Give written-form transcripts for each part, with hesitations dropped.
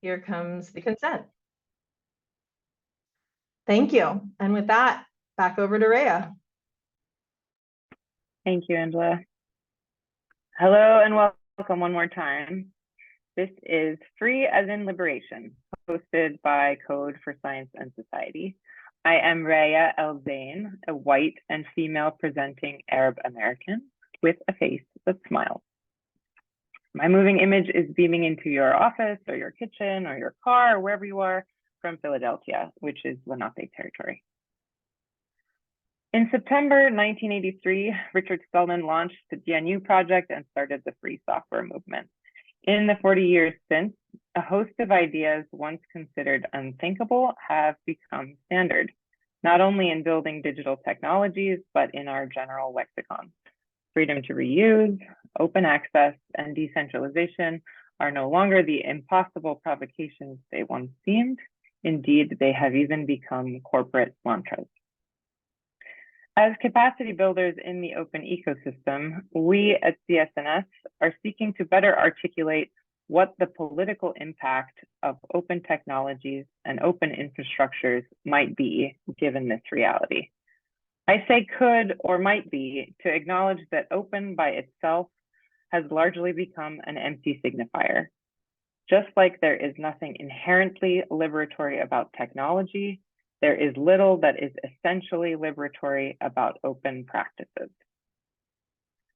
Here comes the consent. Thank you. And with that, back over to Rhea. Thank you, Angela. Hello and welcome one more time. This is Free as in Liberation, hosted by Code for Science and Society. I am Rhea El Zain, a white and female presenting Arab American with a face that smiles. My moving image is beaming into your office or your kitchen or your car or wherever you are from Philadelphia, which is Lenape territory. In September 1983, Richard Stallman launched the GNU project and started the free software movement. In the 40 years since, a host of ideas once considered unthinkable have become standard, not only in building digital technologies, but in our general lexicon. Freedom to reuse, open access, and decentralization are no longer the impossible provocations they once seemed. Indeed, they have even become corporate mantras. As capacity builders in the open ecosystem, we at CSNS are seeking to better articulate what the political impact of open technologies and open infrastructures might be given this reality. I say could or might be to acknowledge that open by itself has largely become an empty signifier. Just like there is nothing inherently liberatory about technology, there is little that is essentially liberatory about open practices.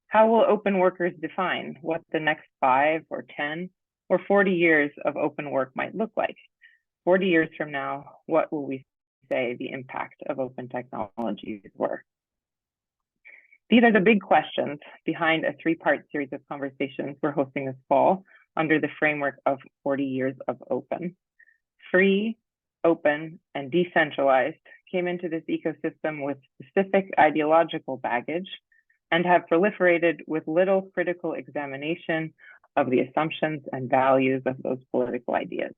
How will open workers define what the next 5 or 10 or 40 years of open work might look like? 40 years from now, what will we say the impact of open technologies were? These are the big questions behind a 3-part series of conversations we're hosting this fall under the framework of 40 years of open. Free, open, and decentralized came into this ecosystem with specific ideological baggage and have proliferated with little critical examination of the assumptions and values of those political ideas.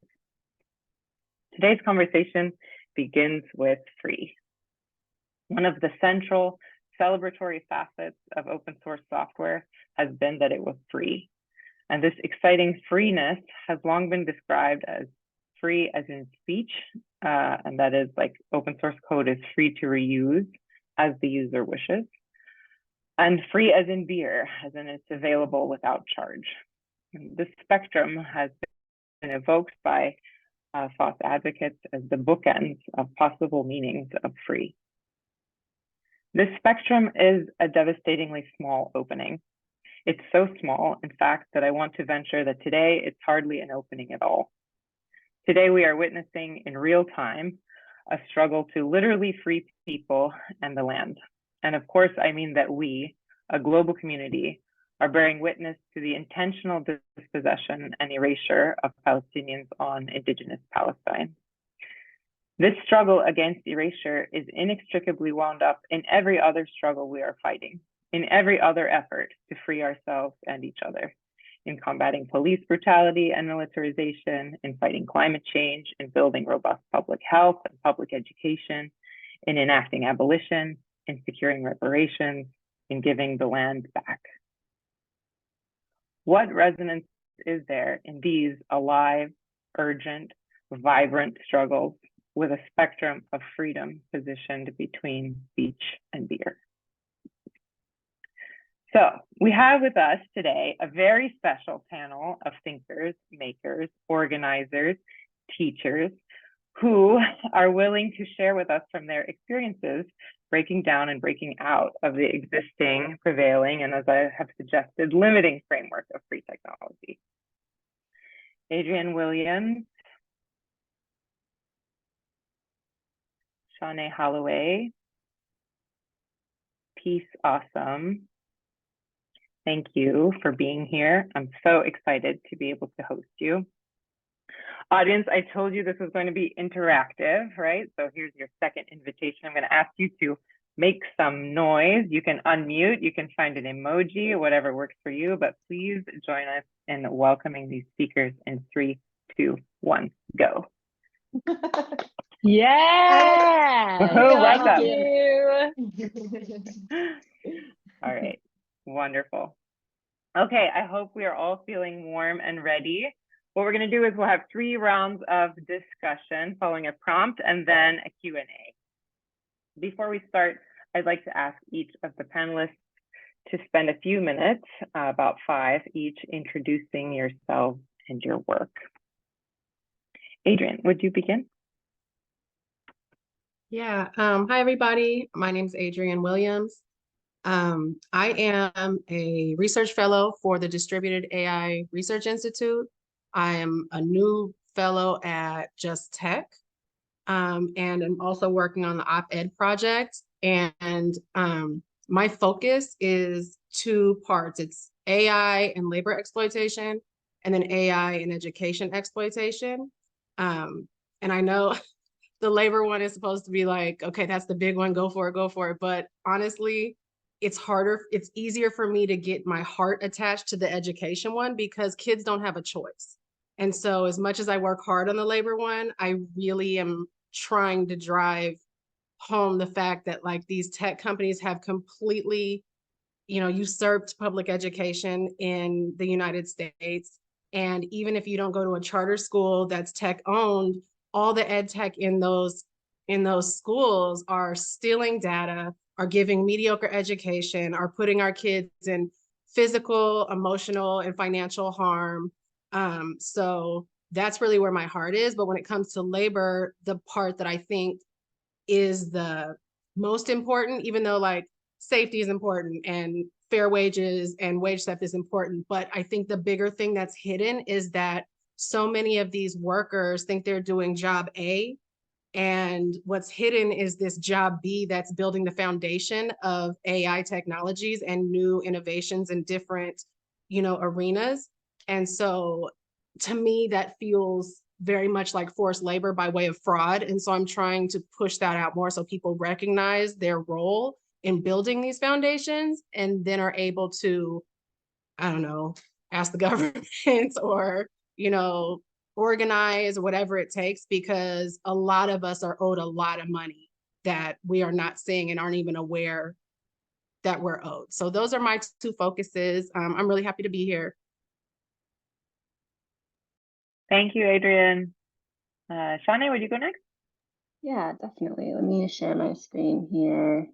Today's conversation begins with free. One of the central celebratory facets of open source software has been that it was free. And this exciting freeness has long been described as free as in speech, and that is like open source code is free to reuse as the user wishes, and free as in beer, as in it's available without charge. And this spectrum has been evoked by FOSS advocates as the bookends of possible meanings of free. This spectrum is a devastatingly small opening. It's so small, in fact, that I want to venture that today it's hardly an opening at all. Today, we are witnessing in real time a struggle to literally free people and the land. And of course, I mean that we, a global community, are bearing witness to the intentional dispossession and erasure of Palestinians on indigenous Palestine. This struggle against erasure is inextricably wound up in every other struggle we are fighting, in every other effort to free ourselves and each other, in combating police brutality and militarization, in fighting climate change, in building robust public health and public education, in enacting abolition, in securing reparations, in giving the land back. What resonance is there in these alive, urgent, vibrant struggles with a spectrum of freedom positioned between speech and beer? So we have with us today a very special panel of thinkers, makers, organizers, teachers, who are willing to share with us from their experiences, breaking down and breaking out of the existing, prevailing, and as I have suggested, limiting framework of free technology. Adrienne Williams, Shanae Holloway, Peace Awesome. Thank you for being here. I'm so excited to be able to host you. Audience, I told you this was going to be interactive, right? So here's your second invitation. I'm going to ask you to make some noise. You can unmute, you can find an emoji, whatever works for you, but please join us in welcoming these speakers in 3, 2, 1, go. Yeah. Welcome. You. All right, wonderful. Okay, I hope we are all feeling warm and ready. what we're going to do is we'll have 3 rounds of discussion following a prompt and then a Q&A. Before we start, I'd like to ask each of the panelists to spend a few minutes, about 5 each, introducing yourself and your work. Adrian, would you begin? Yeah. Hi, everybody. My name is Adrian Williams. I am a research fellow for the Distributed AI Research Institute. I am a new fellow at Just Tech, and I'm also working on the op-ed project. And my focus is 2 parts. It's AI and labor exploitation, and then AI and education exploitation. And I know the labor one is supposed to be like, okay, that's the big one, go for it, go for it. But honestly, it's harder, it's easier for me to get my heart attached to the education one because kids don't have a choice. And so as much as I work hard on the labor one, I really am trying to drive home the fact that like these tech companies have completely, usurped public education in the United States. And even if you don't go to a charter school that's tech owned, all the ed tech in those schools are stealing data, are giving mediocre education, are putting our kids in physical, emotional, and financial harm. So that's really where my heart is. But when it comes to labor, the part that I think is the most important, even though like safety is important and fair wages and wage theft is important, but I think the bigger thing that's hidden is that so many of these workers think they're doing job A, and what's hidden is this job B that's building the foundation of AI technologies and new innovations in different, arenas. And so to me, that feels very much like forced labor by way of fraud. And so I'm trying to push that out more so people recognize their role in building these foundations and then are able to, I don't know, ask the government or, organize whatever it takes, because a lot of us are owed a lot of money that we are not seeing and aren't even aware that we're owed. So those are my 2 focuses. I'm really happy to be here. Thank you, Adrian. Shawnee, would you go next? Yeah, definitely. Let me share my screen here.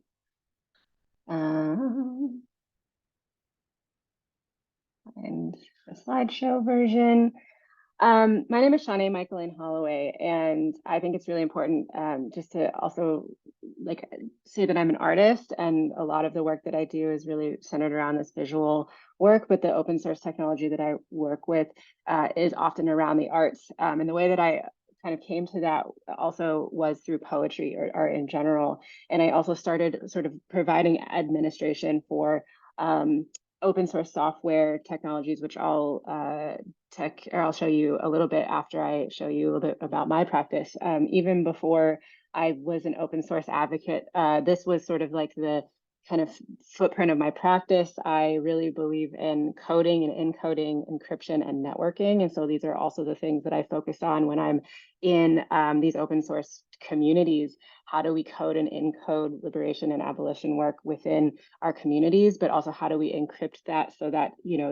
And the slideshow version. My name is Shawnee Michaeline Holloway, and I think it's really important just to also say that I'm an artist, and a lot of the work that I do is really centered around this visual work, but the open source technology that I work with is often around the arts. And the way that I kind of came to that also was through poetry or art in general. And I also started sort of providing administration for open source software technologies, which I'll show you a little bit after I show you a little bit about my practice. Even before I was an open source advocate, this was sort of like the kind of footprint of my practice. I really believe in coding and encoding, encryption and networking. And so these are also the things that I focus on when I'm in these open source communities. How do we code and encode liberation and abolition work within our communities, but also how do we encrypt that so that,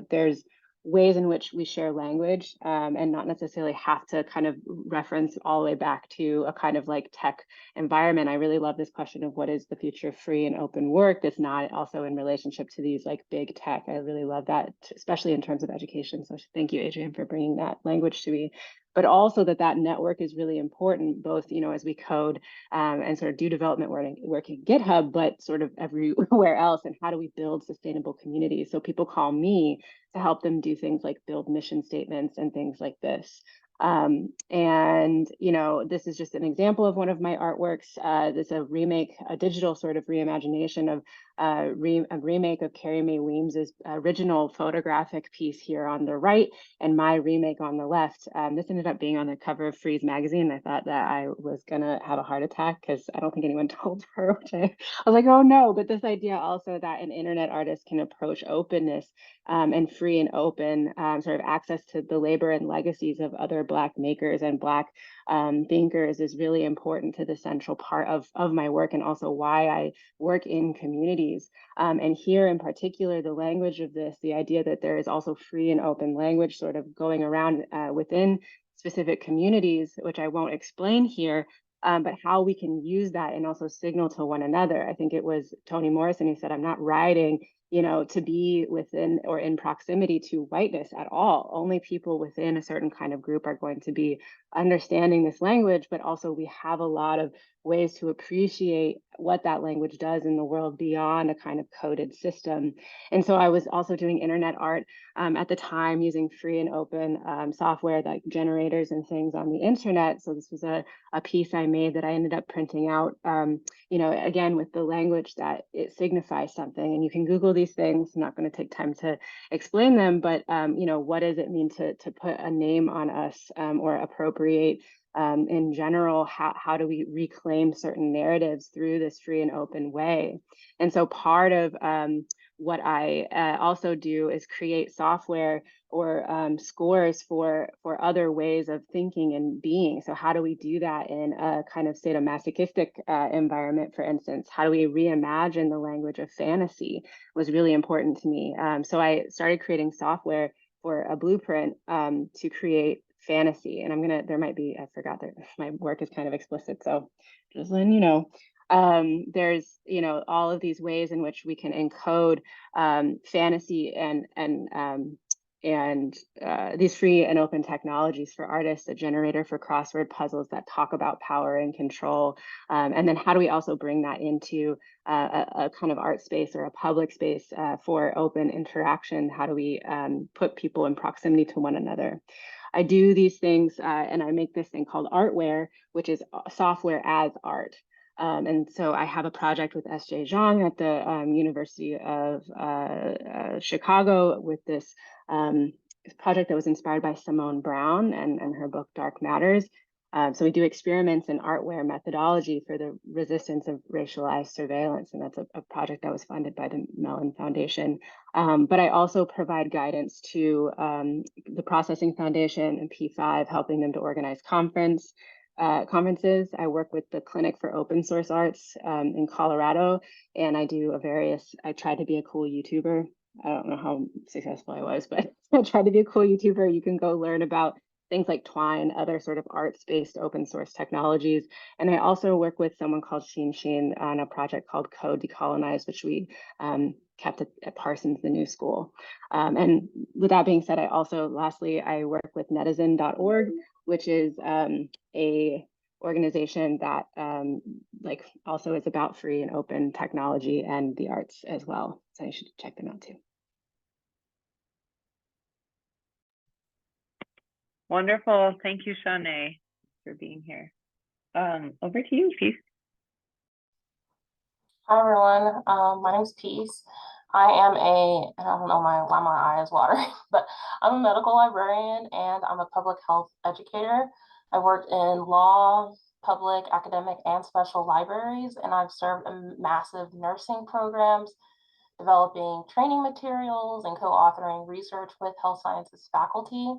there's ways in which we share language and not necessarily have to kind of reference all the way back to a kind of like tech environment. I really love this question of what is the future of free and open work that's not also in relationship to these like big tech. I really love that, especially in terms of education. So thank you, Adrian, for bringing that language to me. But also that network is really important, both, as we code and sort of do development work in GitHub, but sort of everywhere else. And how do we build sustainable communities? So people call me to help them do things like build mission statements and things like this. And, this is just an example of one of my artworks. This is a remake, a digital sort of reimagination of a remake of Carrie Mae Weems's original photographic piece here on the right, and my remake on the left. This ended up being on the cover of Freeze magazine. I thought that I was gonna have a heart attack because I don't think anyone told her, which I was like, oh no, but this idea also that an internet artist can approach openness and free and open sort of access to the labor and legacies of other Black makers and Black thinkers is really important to the central part of my work, and also why I work in community communities. And here in particular, the language of this, the idea that there is also free and open language sort of going around within specific communities, which I won't explain here, but how we can use that and also signal to one another. I think it was Toni Morrison who said, I'm not writing, you know, to be within or in proximity to whiteness at all. Only people within a certain kind of group are going to be understanding this language, but also we have a lot of ways to appreciate what that language does in the world beyond a kind of coded system. And so I was also doing internet art at the time using free and open software like generators and things on the internet. So this was a piece I made that I ended up printing out, you know, again, with the language that it signifies something. And you can Google these things. I'm not going to take time to explain them, but, you know, what does it mean to put a name on us or appropriate in general? How do we reclaim certain narratives through this free and open way? And so part of what I also do is create software or scores for other ways of thinking and being. So how do we do that in a kind of sadomasochistic environment, for instance? How do we reimagine the language of fantasy was really important to me. So I started creating software for a blueprint to create fantasy. And there might be, I forgot that my work is kind of explicit, so just letting you know. There's, you know, all of these ways in which we can encode fantasy and these free and open technologies for artists, a generator for crossword puzzles that talk about power and control. And then how do we also bring that into a kind of art space or a public space for open interaction? How do we put people in proximity to one another? I do these things and I make this thing called artware, which is software as art. And so I have a project with S.J. Zhang at the University of Chicago with this project that was inspired by Simone Brown and her book Dark Matters. So we do experiments in artware methodology for the resistance of racialized surveillance. And that's a project that was funded by the Mellon Foundation. But I also provide guidance to the Processing Foundation and P5, helping them to organize conferences. I work with the Clinic for Open Source Arts in Colorado, and I try to be a cool YouTuber. I don't know how successful I was, but I tried to be a cool YouTuber. You can go learn about things like Twine, other sort of arts-based open source technologies. And I also work with someone called Sheen on a project called Code Decolonize, which we kept at Parsons, the new school. And with that being said, lastly, I work with netizen.org, which is a organization that also is about free and open technology and the arts as well. So you should check them out too. Wonderful. Thank you, Shanae, for being here. Over to you, Peace. Hi, everyone. My name is Peace. I don't know why my eye is watering, but I'm a medical librarian and I'm a public health educator. I worked in law, public, academic, and special libraries, and I've served in massive nursing programs, developing training materials and co-authoring research with health sciences faculty.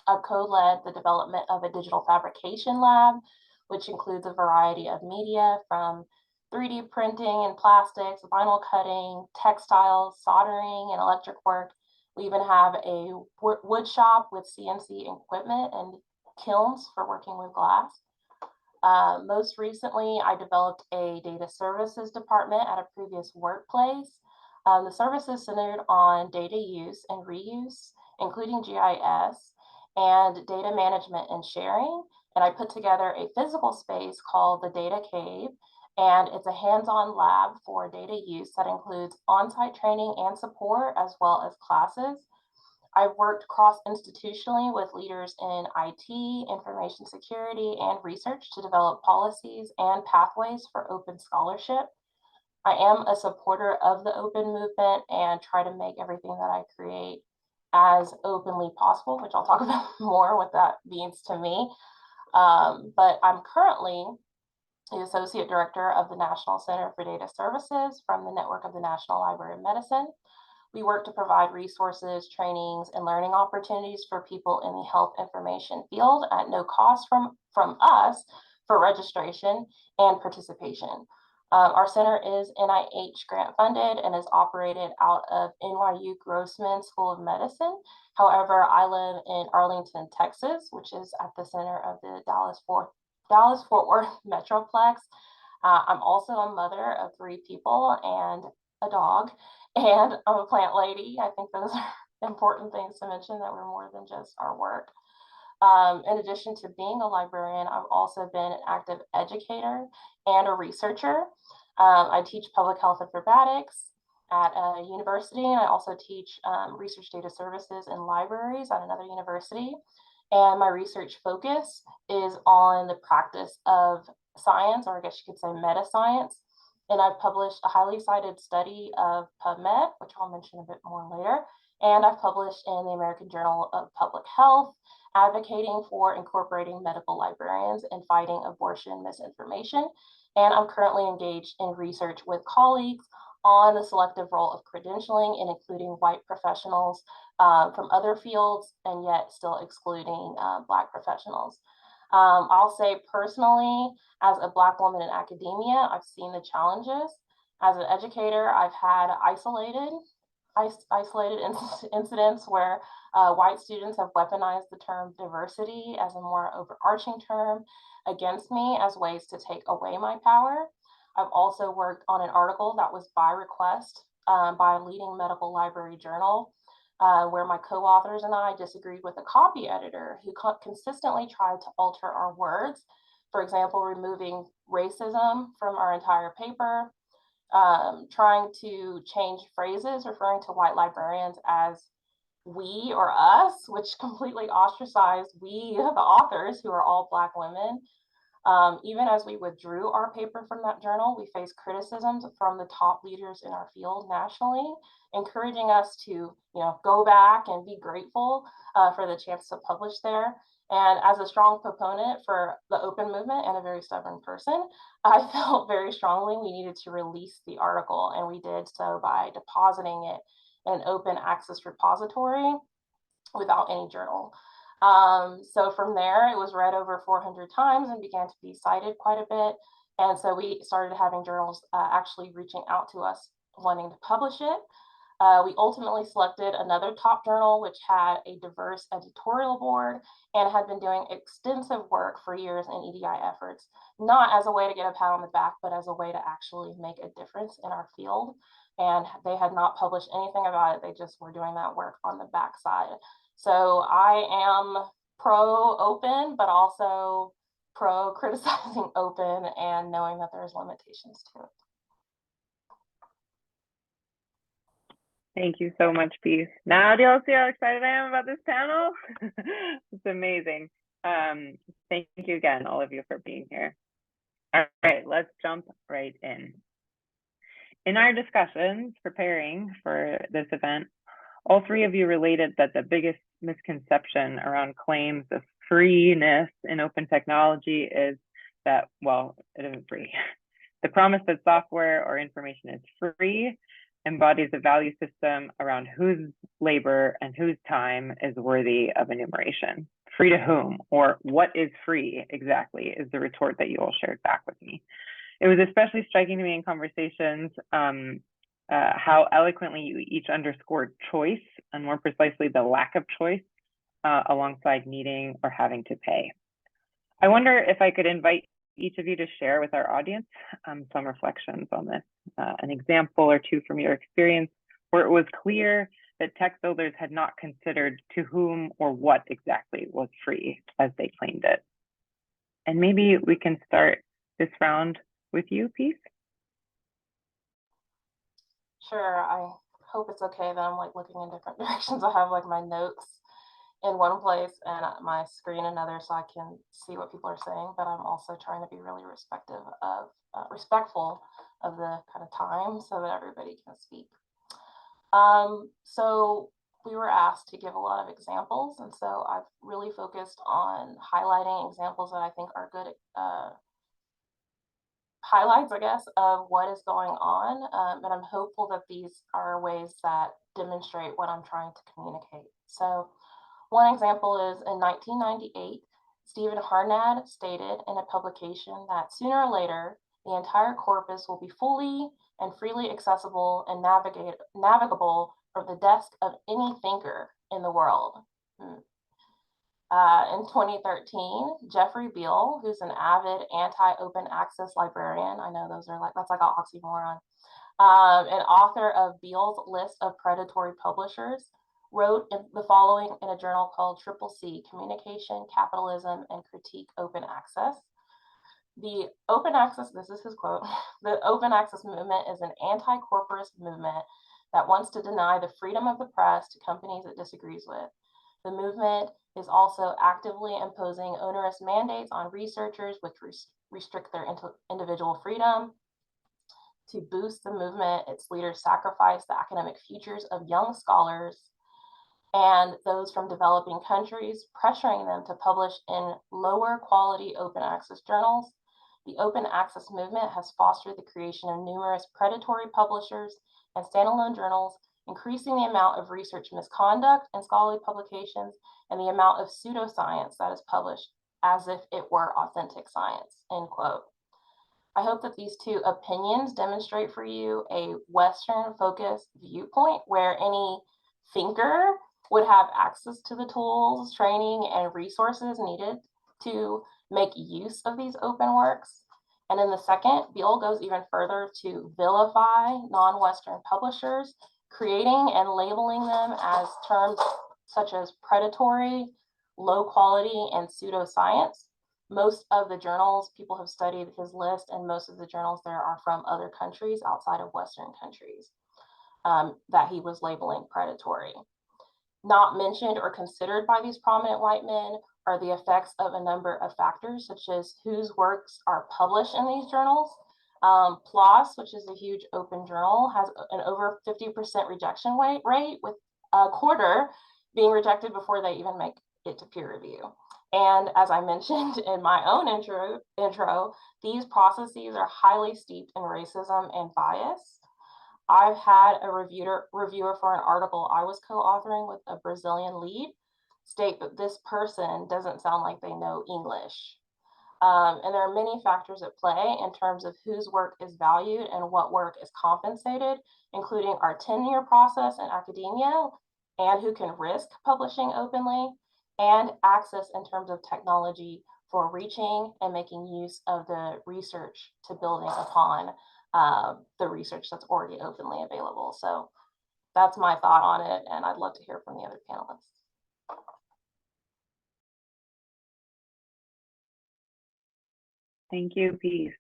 I've co-led the development of a digital fabrication lab, which includes a variety of media from 3D printing and plastics, vinyl cutting, textiles, soldering, and electric work. We even have a wood shop with CNC equipment and kilns for working with glass. Most recently, I developed a data services department at a previous workplace. The service is centered on data use and reuse, including GIS, and data management and sharing. And I put together a physical space called the Data Cave, and it's a hands-on lab for data use that includes on-site training and support, as well as classes. I've worked cross-institutionally with leaders in IT, information security, and research to develop policies and pathways for open scholarship. I am a supporter of the open movement and try to make everything that I create as openly possible, which I'll talk about more what that means to me. But I'm currently the Associate Director of the National Center for Data Services from the Network of the National Library of Medicine. We work to provide resources, trainings, and learning opportunities for people in the health information field at no cost from us for registration and participation. Our center is NIH grant funded and is operated out of NYU Grossman School of Medicine. However, I live in Arlington, Texas, which is at the center of the Dallas-Fort Worth Metroplex. I'm also a mother of 3 people and a dog, and I'm a plant lady. I think those are important things to mention, that we're more than just our work. In addition to being a librarian, I've also been an active educator and a researcher. I teach public health informatics at a university, and I also teach research data services in libraries at another university. And my research focus is on the practice of science, or I guess you could say meta science. And I've published a highly cited study of PubMed, which I'll mention a bit more later. And I've published in the American Journal of Public Health, advocating for incorporating medical librarians in fighting abortion misinformation. And I'm currently engaged in research with colleagues on the selective role of credentialing and including white professionals from other fields, and yet still excluding Black professionals. I'll say personally, as a Black woman in academia, I've seen the challenges. As an educator, I've had isolated incidents where white students have weaponized the term diversity as a more overarching term against me as ways to take away my power. I've also worked on an article that was by request by a leading medical library journal, where my co-authors and I disagreed with a copy editor who consistently tried to alter our words. For example, removing racism from our entire paper, trying to change phrases referring to white librarians as we or us, which completely ostracized we, the authors, who are all Black women. Even as we withdrew our paper from that journal, we faced criticisms from the top leaders in our field nationally, encouraging us to, go back and be grateful for the chance to publish there. And as a strong proponent for the open movement and a very stubborn person, I felt very strongly we needed to release the article, and we did so by depositing it in an open access repository without any journal. So from there, it was read over 400 times and began to be cited quite a bit. And so we started having journals actually reaching out to us wanting to publish it. We ultimately selected another top journal, which had a diverse editorial board and had been doing extensive work for years in EDI efforts, not as a way to get a pat on the back, but as a way to actually make a difference in our field. And they had not published anything about it. They just were doing that work on the backside. So I am pro open, but also pro criticizing open and knowing that there's limitations to it. Thank you so much, Peace. Now, do y'all see how excited I am about this panel? It's amazing. Thank you again, all of you, for being here. All right, let's jump right in. In our discussions preparing for this event, all 3 of you related that the biggest misconception around claims of freeness in open technology is that, well, it isn't free. The promise that software or information is free embodies a value system around whose labor and whose time is worthy of enumeration. Free to whom, or what is free exactly, is the retort that you all shared back with me. It was especially striking to me in conversations how eloquently you each underscored choice, and more precisely the lack of choice, alongside needing or having to pay. I wonder if I could invite each of you to share with our audience some reflections on this, an example or 2 from your experience where it was clear that tech builders had not considered to whom or what exactly was free as they claimed it. And maybe we can start this round with you, Peace. Sure, I hope it's okay that I'm looking in different directions. I have my notes in one place and my screen another, so I can see what people are saying, but I'm also trying to be really respectful of the kind of time so that everybody can speak. So we were asked to give a lot of examples, and so I've really focused on highlighting examples that I think are good highlights, I guess, of what is going on. And I'm hopeful that these are ways that demonstrate what I'm trying to communicate. So one example is in 1998, Stephen Harnad stated in a publication that sooner or later, The entire corpus will be fully and freely accessible and navigable from the desk of any thinker in the world. In 2013, Jeffrey Beall, who's an avid anti-open access librarian, I know those are like, that's like an oxymoron, an author of Beall's list of predatory publishers, wrote the following in a journal called CCC, Communication, Capitalism, and Critique Open Access. The open access, this is his quote, the open access movement is an anti-corporatist movement that wants to deny the freedom of the press to companies it disagrees with. The movement is also actively imposing onerous mandates on researchers which restrict their individual freedom. To boost the movement, its leaders sacrifice the academic futures of young scholars and those from developing countries, pressuring them to publish in lower quality open access journals. The open access movement has fostered the creation of numerous predatory publishers and standalone journals, increasing the amount of research misconduct in scholarly publications and the amount of pseudoscience that is published as if it were authentic science, end quote. I hope that these two opinions demonstrate for you a Western-focused viewpoint where any thinker would have access to the tools, training, and resources needed to make use of these open works. And in the second, Beall goes even further to vilify non-Western publishers, creating and labeling them as terms such as predatory, low quality, and pseudoscience. Most of the journals, people have studied his list, and most of the journals there are from other countries outside of Western countries that he was labeling predatory. Not mentioned or considered by these prominent white men are the effects of a number of factors, such as whose works are published in these journals. PLOS, which is a huge open journal, has an over 50% rejection rate, with a quarter being rejected before they even make it to peer review. And as I mentioned in my own intro, these processes are highly steeped in racism and bias. I've had a reviewer for an article I was co-authoring with a Brazilian lead state that this person doesn't sound like they know English. And there are many factors at play in terms of whose work is valued and what work is compensated, including our tenure process in academia and who can risk publishing openly, and access in terms of technology for reaching and making use of the research to building upon the research that's already openly available. So that's my thought on it, and I'd love to hear from the other panelists. Thank you, Peace.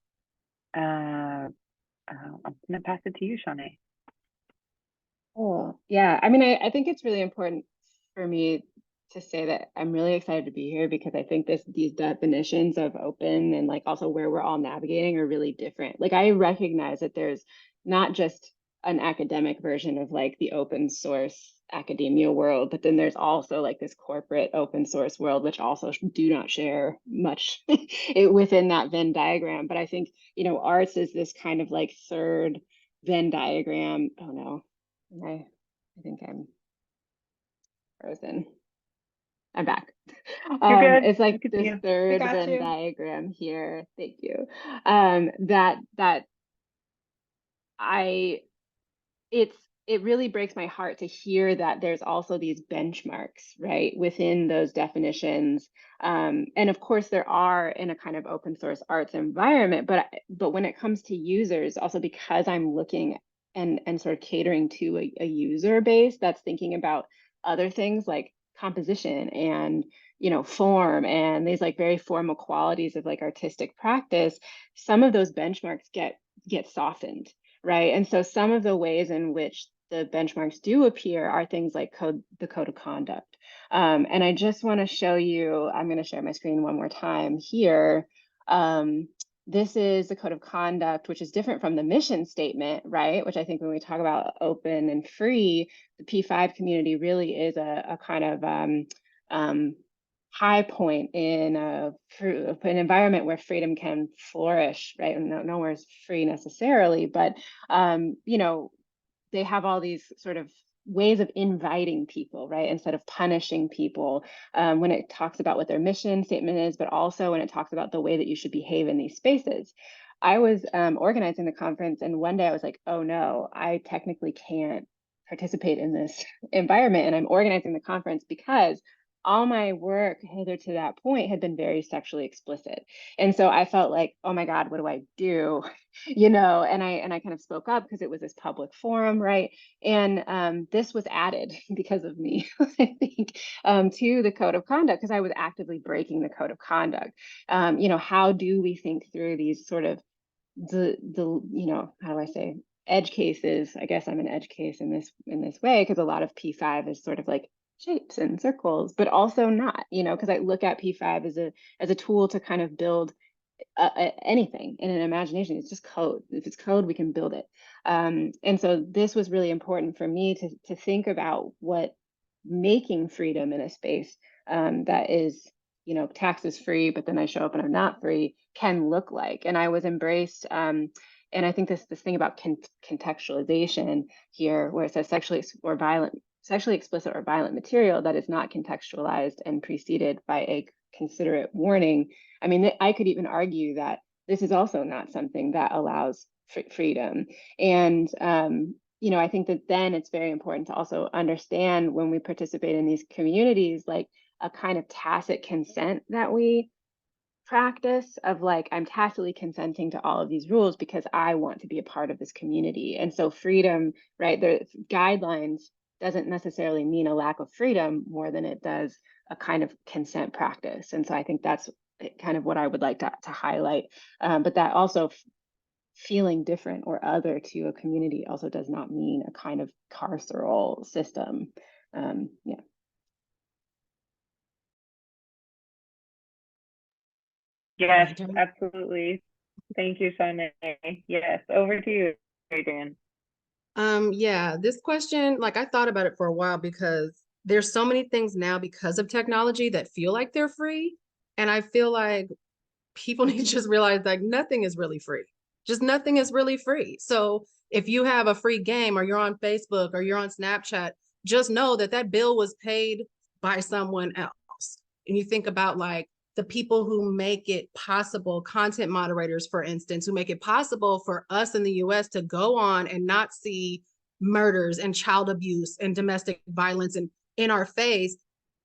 I'm going to pass it to you, Shanae. Oh, yeah. I mean, I think it's really important for me to say that I'm really excited to be here because I think these definitions of open and like also where we're all navigating are really different. Like I recognize that there's not just an academic version of like the open source academia world, but then there's also like this corporate open source world, which also do not share much within that Venn diagram. But I think, you know, arts is this kind of like third Venn diagram. Oh no, I think I'm frozen. I'm back. You're good. It's like Good this you. third got Venn you. diagram here. Thank you. It really breaks my heart to hear that there's also these benchmarks, right, within those definitions. And of course there are in a kind of open source arts environment, but when it comes to users, also because I'm looking and sort of catering to a user base that's thinking about other things like composition and, you know, form and these like very formal qualities of like artistic practice, some of those benchmarks get softened, right? And so some of the ways in which the benchmarks do appear are things like the code of conduct. And I just want to show you, I'm going to share my screen one more time here. This is the code of conduct, which is different from the mission statement, right? Which I think when we talk about open and free, the P5 community really is a kind of high point in an environment where freedom can flourish, right? Nowhere is free necessarily, but you know, they have all these sort of ways of inviting people, right? Instead of punishing people, when it talks about what their mission statement is, but also when it talks about the way that you should behave in these spaces. I was organizing the conference, and one day I was like, oh no, I technically can't participate in this environment. And I'm organizing the conference because all my work hither to that point had been very sexually explicit. And so I felt like, oh my God, what do I do? You know, and I kind of spoke up because it was this public forum, right? And this was added because of me, I think, to the code of conduct, because I was actively breaking the code of conduct. You know, how do we think through these sort of the you know, how do I say, edge cases? I guess I'm an edge case in this way, because a lot of P5 is sort of like shapes and circles, but also not, you know, because I look at P5 as a tool to kind of build anything in an imagination. It's just code. If it's code, we can build it. And so this was really important for me to think about what making freedom in a space that is, you know, taxes free, but then I show up and I'm not free, can look like. And I was embraced. And I think this thing about contextualization here, where it says sexually explicit or violent material that is not contextualized and preceded by a considerate warning. I mean, I could even argue that this is also not something that allows freedom. And you know, I think that then it's very important to also understand when we participate in these communities, like a kind of tacit consent that we practice of like, I'm tacitly consenting to all of these rules because I want to be a part of this community. And so freedom, right, the guidelines doesn't necessarily mean a lack of freedom more than it does a kind of consent practice. And so I think that's kind of what I would like to highlight. But that also feeling different or other to a community also does not mean a kind of carceral system. Yeah. Yes, absolutely. Thank you, Shanae. Yes, over to you, Adrian. Yeah, this question, like I thought about it for a while because there's so many things now because of technology that feel like they're free. And I feel like people need to just realize like nothing is really free. Just nothing is really free. So if you have a free game or you're on Facebook or you're on Snapchat, just know that that bill was paid by someone else. And you think about like the people who make it possible, content moderators, for instance, who make it possible for us in the US to go on and not see murders and child abuse and domestic violence in our face.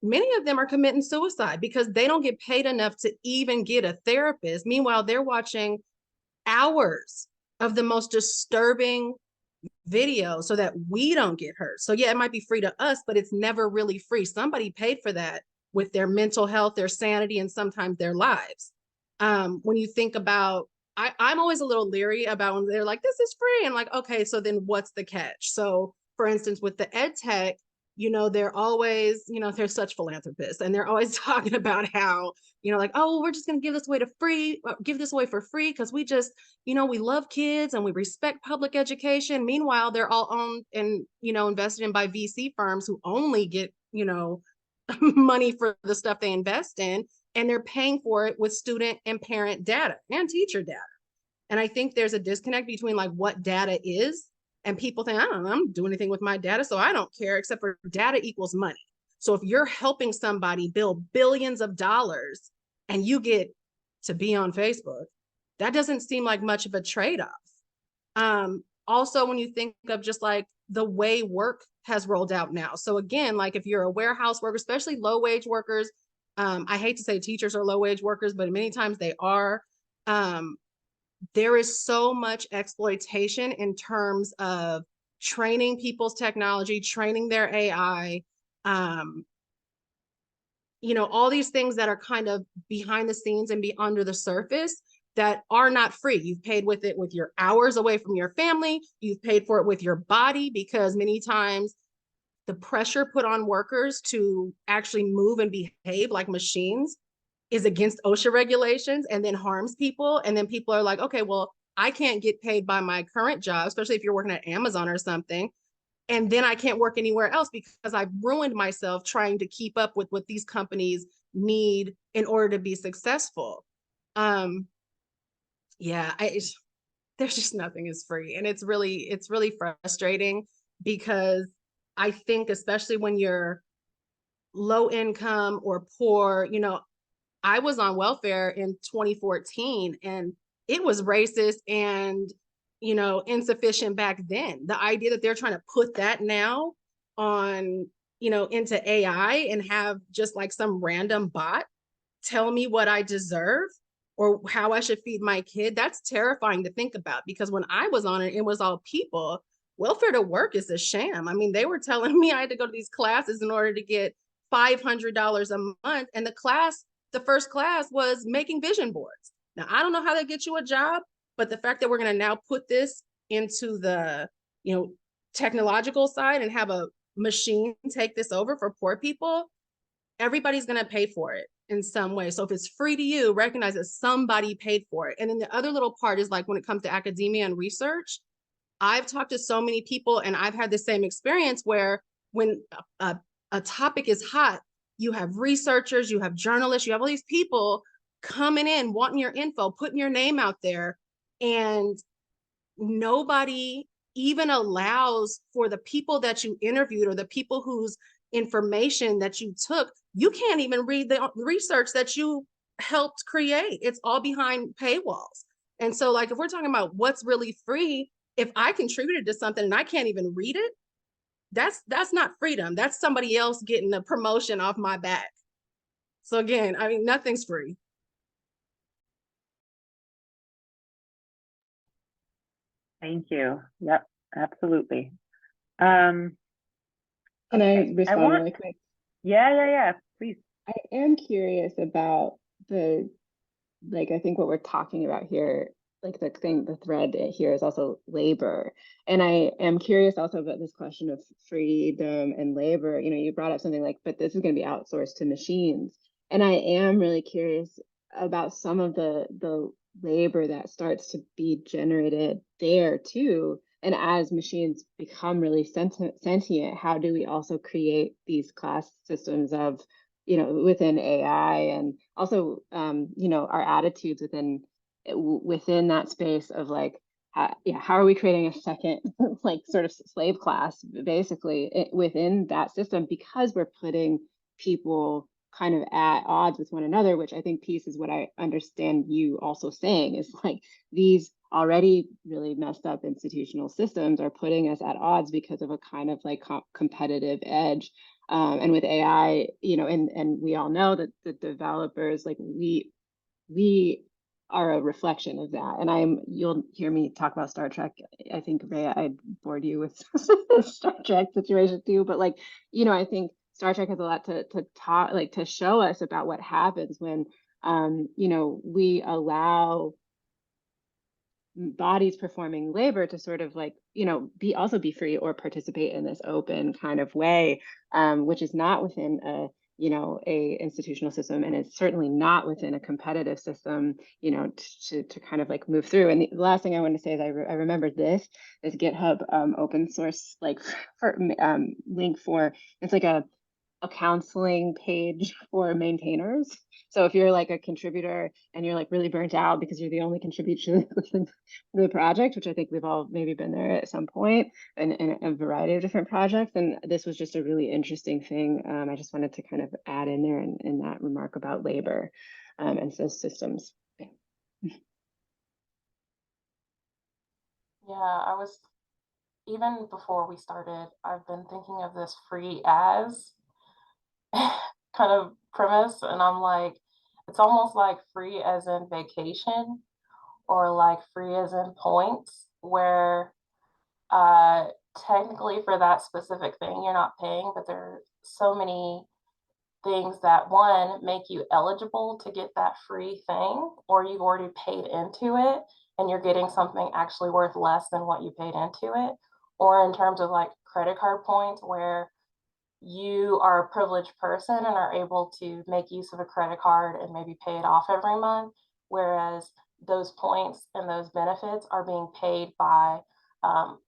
Many of them are committing suicide because they don't get paid enough to even get a therapist. Meanwhile, they're watching hours of the most disturbing video so that we don't get hurt. So yeah, it might be free to us, but it's never really free. Somebody paid for that with their mental health, their sanity, and sometimes their lives. When you think about, I'm always a little leery about when they're like, this is free. And like, okay, so then what's the catch? So for instance, with the ed tech, you know, they're always, you know, they're such philanthropists and they're always talking about how, you know, like, oh, we're just going to give this away for free because we just, you know, we love kids and we respect public education. Meanwhile, they're all owned and, you know, invested in by VC firms who only get, you know, money for the stuff they invest in, and they're paying for it with student and parent data and teacher data. And I think there's a disconnect between like what data is, and people think, I don't know, I'm doing anything with my data, so I don't care, except for data equals money. So if you're helping somebody build billions of dollars and you get to be on Facebook, that doesn't seem like much of a trade-off. Also, when you think of just like the way work has rolled out now. So again, like if you're a warehouse worker, especially low-wage workers, I hate to say teachers are low-wage workers, but many times they are. There is so much exploitation in terms of training people's technology, training their AI, you know, all these things that are kind of behind the scenes and be under the surface that are not free. You've paid with it with your hours away from your family. You've paid for it with your body, because many times the pressure put on workers to actually move and behave like machines is against OSHA regulations and then harms people. And then people are like, okay, well, I can't get paid by my current job, especially if you're working at Amazon or something. And then I can't work anywhere else because I've ruined myself trying to keep up with what these companies need in order to be successful. Yeah, there's just nothing is free. And it's really frustrating because I think especially when you're low income or poor, you know, I was on welfare in 2014 and it was racist and, you know, insufficient back then. The idea that they're trying to put that now on, you know, into AI and have just like some random bot tell me what I deserve or how I should feed my kid, that's terrifying to think about, because when I was on it, it was all people. Welfare to work is a sham. I mean, they were telling me I had to go to these classes in order to get $500 a month. And the first class was making vision boards. Now, I don't know how they get you a job, but the fact that we're going to now put this into the, you know, technological side and have a machine take this over for poor people, everybody's going to pay for it in some way. So if it's free to you, recognize that somebody paid for it. And then the other little part is like when it comes to academia and research, I've talked to so many people and I've had the same experience where when a topic is hot, you have researchers, you have journalists, you have all these people coming in, wanting your info, putting your name out there, and nobody even allows for the people that you interviewed or the people whose information that you took. You can't even read the research that you helped create. It's all behind paywalls. And so like, if we're talking about what's really free, if I contributed to something and I can't even read it, that's not freedom. That's somebody else getting a promotion off my back. So again, I mean, nothing's free. Thank you. Yep, absolutely. Can Okay, I respond really quick? Yeah, please. I am curious about the, like, I think what we're talking about here, like the thread here is also labor. And I am curious also about this question of freedom and labor. You know, you brought up something like, but this is going to be outsourced to machines. And I am really curious about some of the labor that starts to be generated there too. And as machines become really sentient, how do we also create these class systems of, you know, within AI, and also, you know, our attitudes within that space of like, how are we creating a second, like sort of slave class, basically, within that system, because we're putting people kind of at odds with one another, which I think piece is what I understand you also saying is like these already really messed up institutional systems are putting us at odds because of a kind of like competitive edge. And with AI, you know, and we all know that the developers, like we are a reflection of that. And you'll hear me talk about Star Trek. I think, Rhea, I bored you with the Star Trek situation too, but like, you know, I think Star Trek has a lot to talk, like to show us about what happens when, you know, we allow bodies performing labor to sort of like, you know, also be free or participate in this open kind of way, which is not within a, you know, a institutional system, and it's certainly not within a competitive system, you know, to kind of like move through. And the last thing I want to say is I remember this GitHub open source like for link for, it's like a counseling page for maintainers. So if you're like a contributor and you're like really burnt out because you're the only contributor to the project, which I think we've all maybe been there at some point in a variety of different projects, and this was just a really interesting thing. I just wanted to kind of add in there in that remark about labor and so systems. Yeah, I was, even before we started, I've been thinking of this free as kind of premise, and I'm like, it's almost like free as in vacation or like free as in points, where uh technically for that specific thing you're not paying, but there are so many things that one make you eligible to get that free thing, or you've already paid into it and you're getting something actually worth less than what you paid into it, or in terms of like credit card points, where you are a privileged person and are able to make use of a credit card and maybe pay it off every month, whereas those points and those benefits are being paid by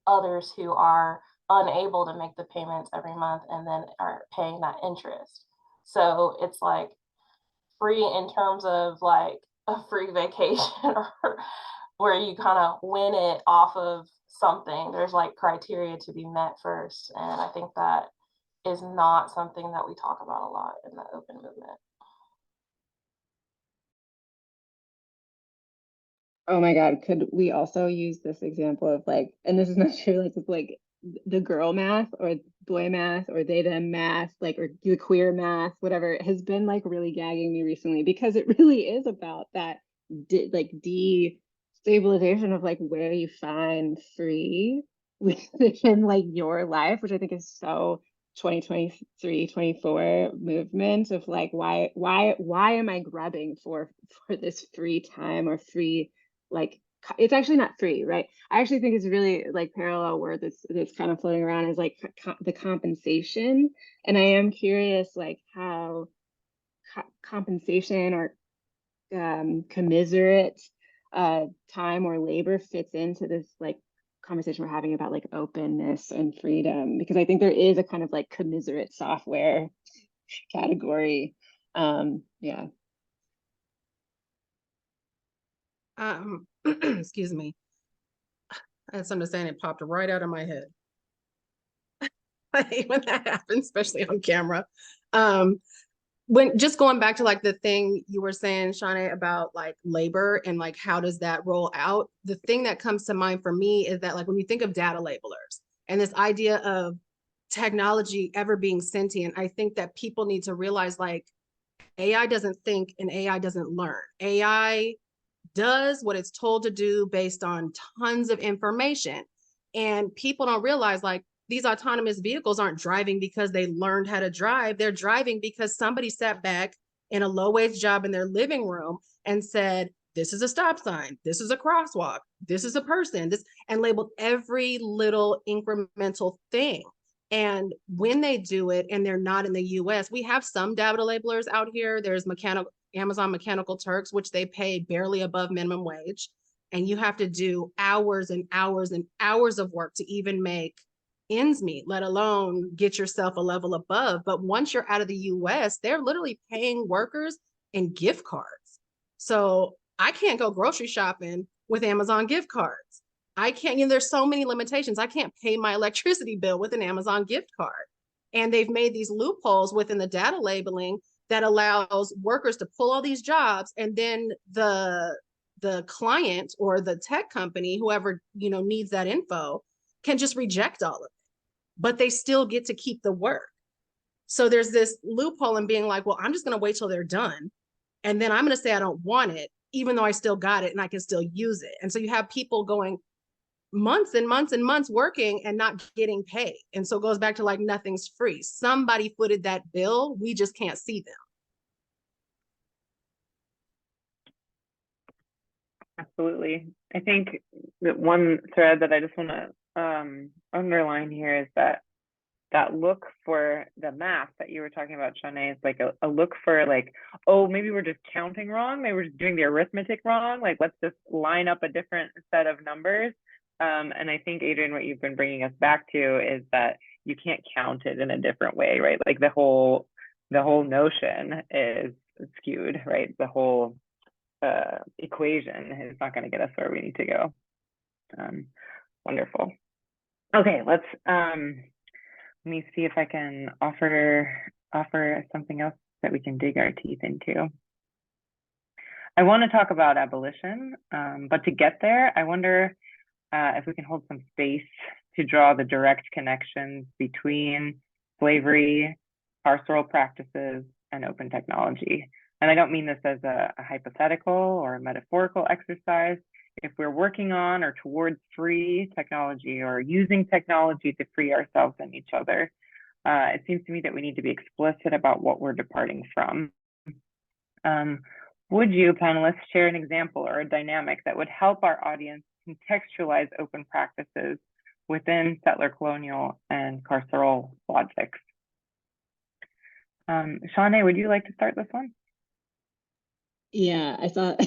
others who are unable to make the payments every month and then are paying that interest. So it's like free in terms of like a free vacation or where you kind of win it off of something. There's like criteria to be met first. And I think that is not something that we talk about a lot in the open movement. Oh my God, could we also use this example of like, and this is not true, like it's like the girl math or boy math or they them math, like or the queer math, whatever, has been like really gagging me recently because it really is about that like destabilization of like where you find free within like your life, which I think is so 2023, 24 movement of like why am I grabbing for this free time or free like it's actually not free, right? I actually think it's really like parallel word that's kind of floating around is like the compensation, and I am curious like how compensation or commiserate time or labor fits into this like conversation we're having about like openness and freedom, because I think there is a kind of like commiserate software category. Yeah. Excuse me. I had something to say and it popped right out of my head. I hate when that happens, especially on camera. When just going back to like the thing you were saying, Shawnee, about like labor and like how does that roll out? The thing that comes to mind for me is that like when you think of data labelers and this idea of technology ever being sentient, I think that people need to realize like AI doesn't think and AI doesn't learn. AI does what it's told to do based on tons of information. And people don't realize like these autonomous vehicles aren't driving because they learned how to drive. They're driving because somebody sat back in a low wage job in their living room and said, this is a stop sign, this is a crosswalk, this is a person, this, and labeled every little incremental thing. And when they do it and they're not in the US, we have some data labelers out here. There's Amazon Mechanical Turks, which they pay barely above minimum wage. And you have to do hours and hours and hours of work to even make ends meet, let alone get yourself a level above. But once you're out of the US, they're literally paying workers in gift cards. So I can't go grocery shopping with Amazon gift cards. I can't, there's so many limitations. I can't pay my electricity bill with an Amazon gift card. And they've made these loopholes within the data labeling that allows workers to pull all these jobs, and then the client or the tech company, whoever needs that info, can just reject all of it, but they still get to keep the work. So there's this loophole in being like, well, I'm just going to wait till they're done, and then I'm going to say I don't want it, even though I still got it and I can still use it. And so you have people going months and months and months working and not getting paid. And so it goes back to like nothing's free. Somebody footed that bill. We just can't see them. Absolutely. I think that one thread that I just want to underline here is that look for the math that you were talking about, Shawnee, is like a look for like, oh, maybe we're just counting wrong. Maybe we're just doing the arithmetic wrong. Like, let's just line up a different set of numbers. And I think, Adrian, what you've been bringing us back to is that you can't count it in a different way, right? Like the whole notion is skewed, right? The whole equation is not going to get us where we need to go. Wonderful. Okay, let me see if I can offer something else that we can dig our teeth into. I want to talk about abolition, but to get there, I wonder if we can hold some space to draw the direct connections between slavery, carceral practices, and open technology. And I don't mean this as a hypothetical or a metaphorical exercise. If we're working on or towards free technology or using technology to free ourselves and each other, it seems to me that we need to be explicit about what we're departing from. Would you, panelists, share an example or a dynamic that would help our audience contextualize open practices within settler colonial and carceral logics? Shawnee, would you like to start this one? Yeah, I thought,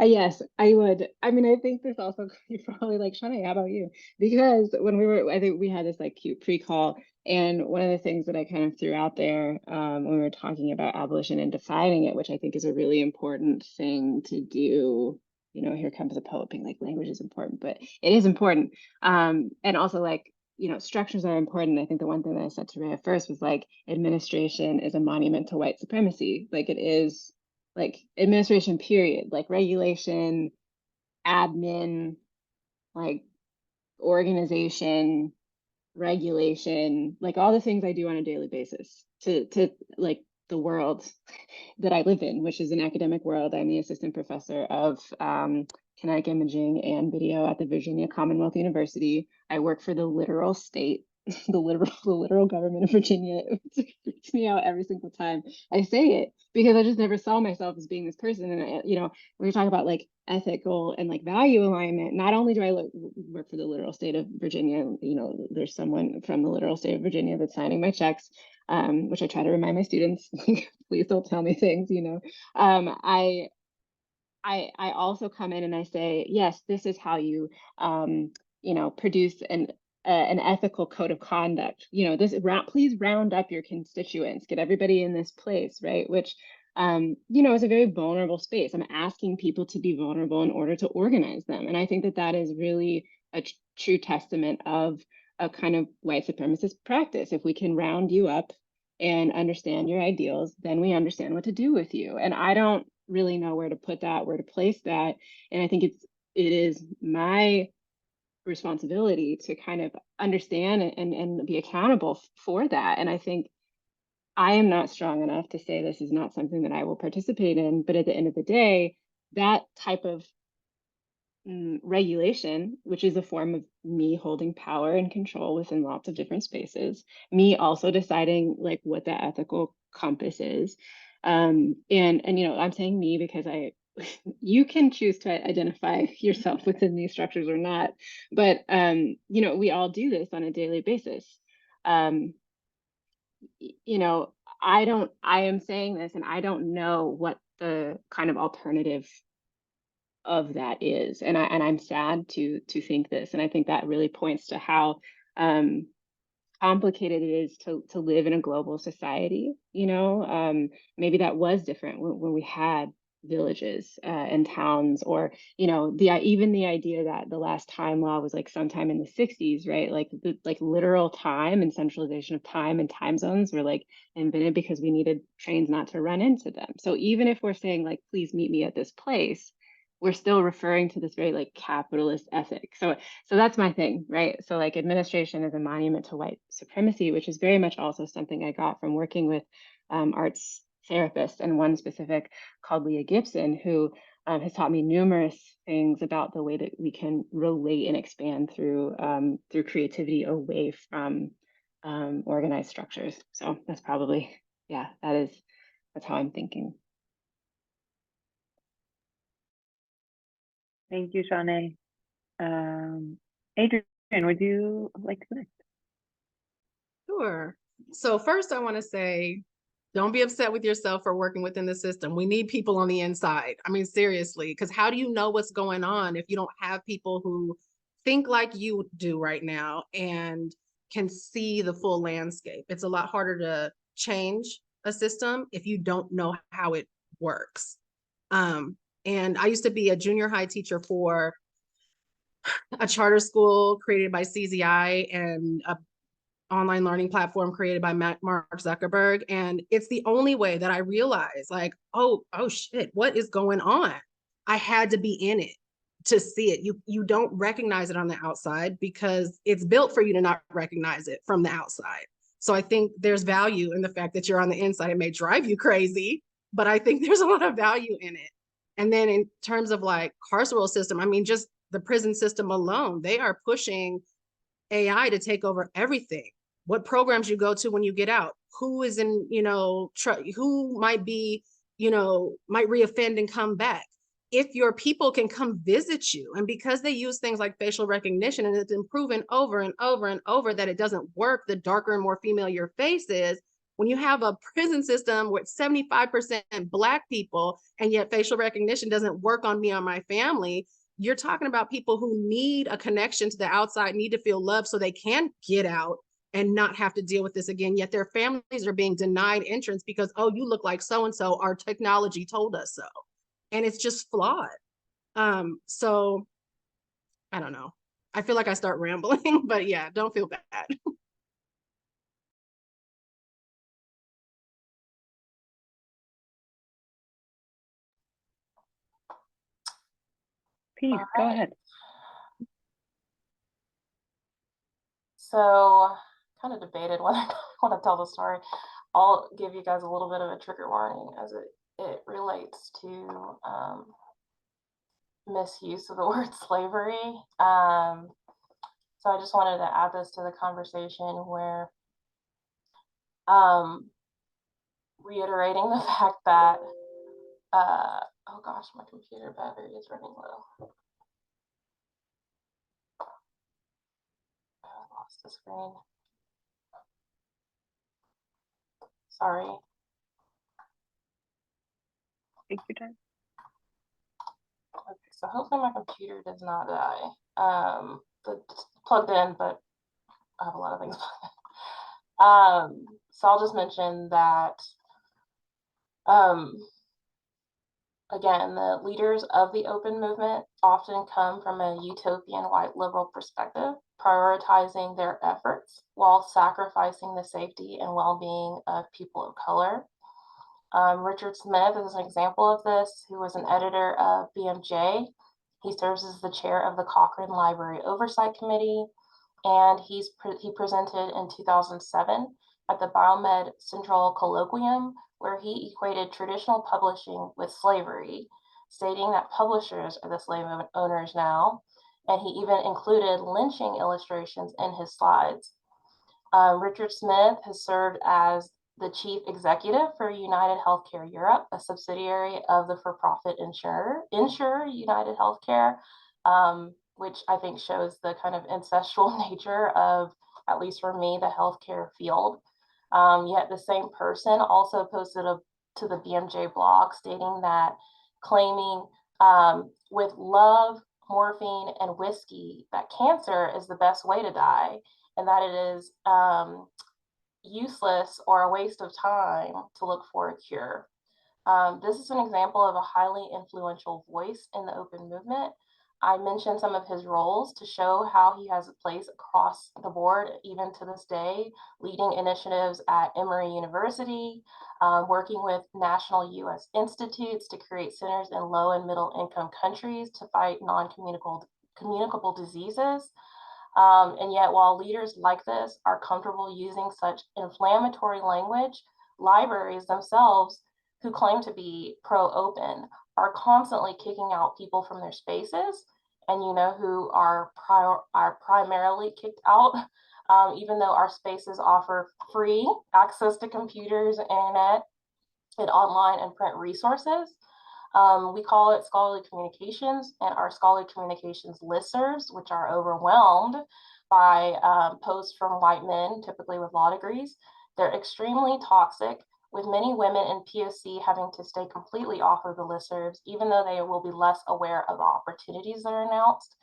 yes, I would. I mean, I think this also you're probably like, Shawnee, how about you? Because when I think we had this like cute pre-call, and one of the things that I kind of threw out there when we were talking about abolition and defining it, which I think is a really important thing to do. Here comes the poet being like, language is important, but it is important. And also like, structures are important. I think the one thing that I said to Rhea first was like, administration is a monument to white supremacy. Like it is, like administration period, like regulation, admin, like organization, regulation, like all the things I do on a daily basis to like the world that I live in, which is an academic world. I'm the assistant professor of kinetic imaging and video at the Virginia Commonwealth University. I work for the literal state, the literal government of Virginia. It freaks me out every single time I say it because I just never saw myself as being this person. And I, when you talk about like ethical and like value alignment, not only do I work for the literal state of Virginia, there's someone from the literal state of Virginia that's signing my checks, which I try to remind my students, please don't tell me things, I also come in and I say, yes, this is how you, produce an ethical code of conduct. Please round up your constituents, get everybody in this place, right? Which, is a very vulnerable space. I'm asking people to be vulnerable in order to organize them. And I think that that is really a true testament of a kind of white supremacist practice. If we can round you up and understand your ideals, then we understand what to do with you. And I don't really know where to put that, where to place that. And I think it is my responsibility to kind of understand and be accountable for that. And I think I am not strong enough to say this is not something that I will participate in. But at the end of the day, that type of regulation, which is a form of me holding power and control within lots of different spaces, me also deciding like what the ethical compass is. And I'm saying me because you can choose to identify yourself within these structures or not, but we all do this on a daily basis. I am saying this and I don't know what the kind of alternative of that is, and I'm sad to think this, and I think that really points to how complicated it is to live in a global society. Maybe that was different when we had villages and towns, or even the idea that the last time law was like sometime in the 60s, right? Like the literal time and centralization of time and time zones were like invented because we needed trains not to run into them. So even if we're saying like, please meet me at this place, we're still referring to this very like capitalist ethic. So that's my thing, right? So like administration is a monument to white supremacy, which is very much also something I got from working with arts therapists, and one specific called Leah Gibson, who has taught me numerous things about the way that we can relate and expand through creativity away from organized structures. So that's probably, that's how I'm thinking. Thank you, Shanae. Adrian, would you like to connect? Sure. So first I want to say, don't be upset with yourself for working within the system. We need people on the inside. I mean, seriously, because how do you know what's going on if you don't have people who think like you do right now and can see the full landscape? It's a lot harder to change a system if you don't know how it works. And I used to be a junior high teacher for a charter school created by CZI and a online learning platform created by Mark Zuckerberg. And it's the only way that I realized like, oh shit, what is going on? I had to be in it to see it. You don't recognize it on the outside because it's built for you to not recognize it from the outside. So I think there's value in the fact that you're on the inside. It may drive you crazy, but I think there's a lot of value in it. And then in terms of like carceral system, I mean, just the prison system alone, they are pushing AI to take over everything. What programs you go to when you get out, who is in, who might be, might reoffend and come back. If your people can come visit you, and because they use things like facial recognition, and it's been proven over and over and over that it doesn't work, the darker and more female your face is, when you have a prison system with 75% Black people, and yet facial recognition doesn't work on me or my family, you're talking about people who need a connection to the outside, need to feel loved so they can get out and not have to deal with this again. Yet their families are being denied entrance because, oh, you look like so-and-so, our technology told us so. And it's just flawed. So I don't know. I feel like I start rambling, but yeah, don't feel bad. Peace, go right. ahead. So kind of debated whether I want to tell the story. I'll give you guys a little bit of a trigger warning as it relates to misuse of the word slavery. So I just wanted to add this to the conversation where reiterating the fact that oh gosh, my computer battery is running low. I lost the screen. Sorry. Take your time. Okay, so hopefully my computer does not die. It's plugged in, but I have a lot of things plugged in. So I'll just mention that again, the leaders of the open movement often come from a utopian white liberal perspective, prioritizing their efforts while sacrificing the safety and well-being of people of color. Richard Smith is an example of this, who was an editor of BMJ. He serves as the chair of the Cochrane Library Oversight Committee, and he presented in 2007 at the Biomed Central Colloquium, where he equated traditional publishing with slavery, stating that publishers are the slave owners now, and he even included lynching illustrations in his slides. Richard Smith has served as the chief executive for United Healthcare Europe, a subsidiary of the for-profit insurer United Healthcare, which I think shows the kind of ancestral nature of, at least for me, the healthcare field. Yet the same person also posted to the BMJ blog stating that claiming with love, morphine, and whiskey that cancer is the best way to die, and that it is useless or a waste of time to look for a cure. This is an example of a highly influential voice in the open movement. I mentioned some of his roles to show how he has a place across the board, even to this day, leading initiatives at Emory University, working with national US institutes to create centers in low and middle income countries to fight non-communicable diseases. And yet, while leaders like this are comfortable using such inflammatory language, libraries themselves, who claim to be pro-open, are constantly kicking out people from their spaces. And you know who are primarily kicked out, even though our spaces offer free access to computers, internet, and online and print resources. We call it scholarly communications, and our scholarly communications listservs, which are overwhelmed by posts from white men, typically with law degrees. They're extremely toxic, with many women in POC having to stay completely off of the listservs, even though they will be less aware of the opportunities that are announced.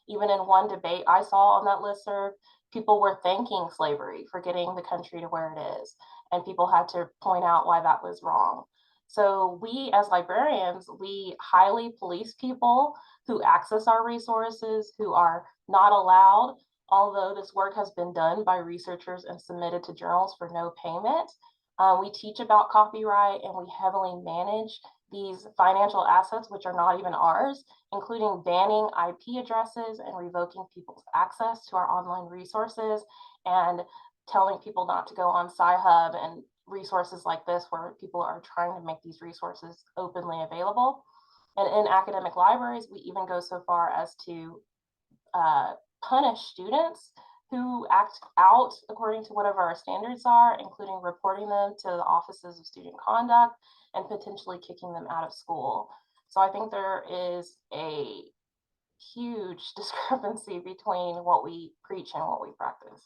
Even in one debate I saw on that listserv, people were thanking slavery for getting the country to where it is, and people had to point out why that was wrong. So we, as librarians, we highly police people who access our resources, who are not allowed, although this work has been done by researchers and submitted to journals for no payment. We teach about copyright, and we heavily manage these financial assets, which are not even ours, including banning IP addresses and revoking people's access to our online resources, and telling people not to go on Sci-Hub and resources like this, where people are trying to make these resources openly available. And in academic libraries, we even go so far as to punish students who act out according to whatever our standards are, including reporting them to the offices of student conduct and potentially kicking them out of school. So I think there is a huge discrepancy between what we preach and what we practice.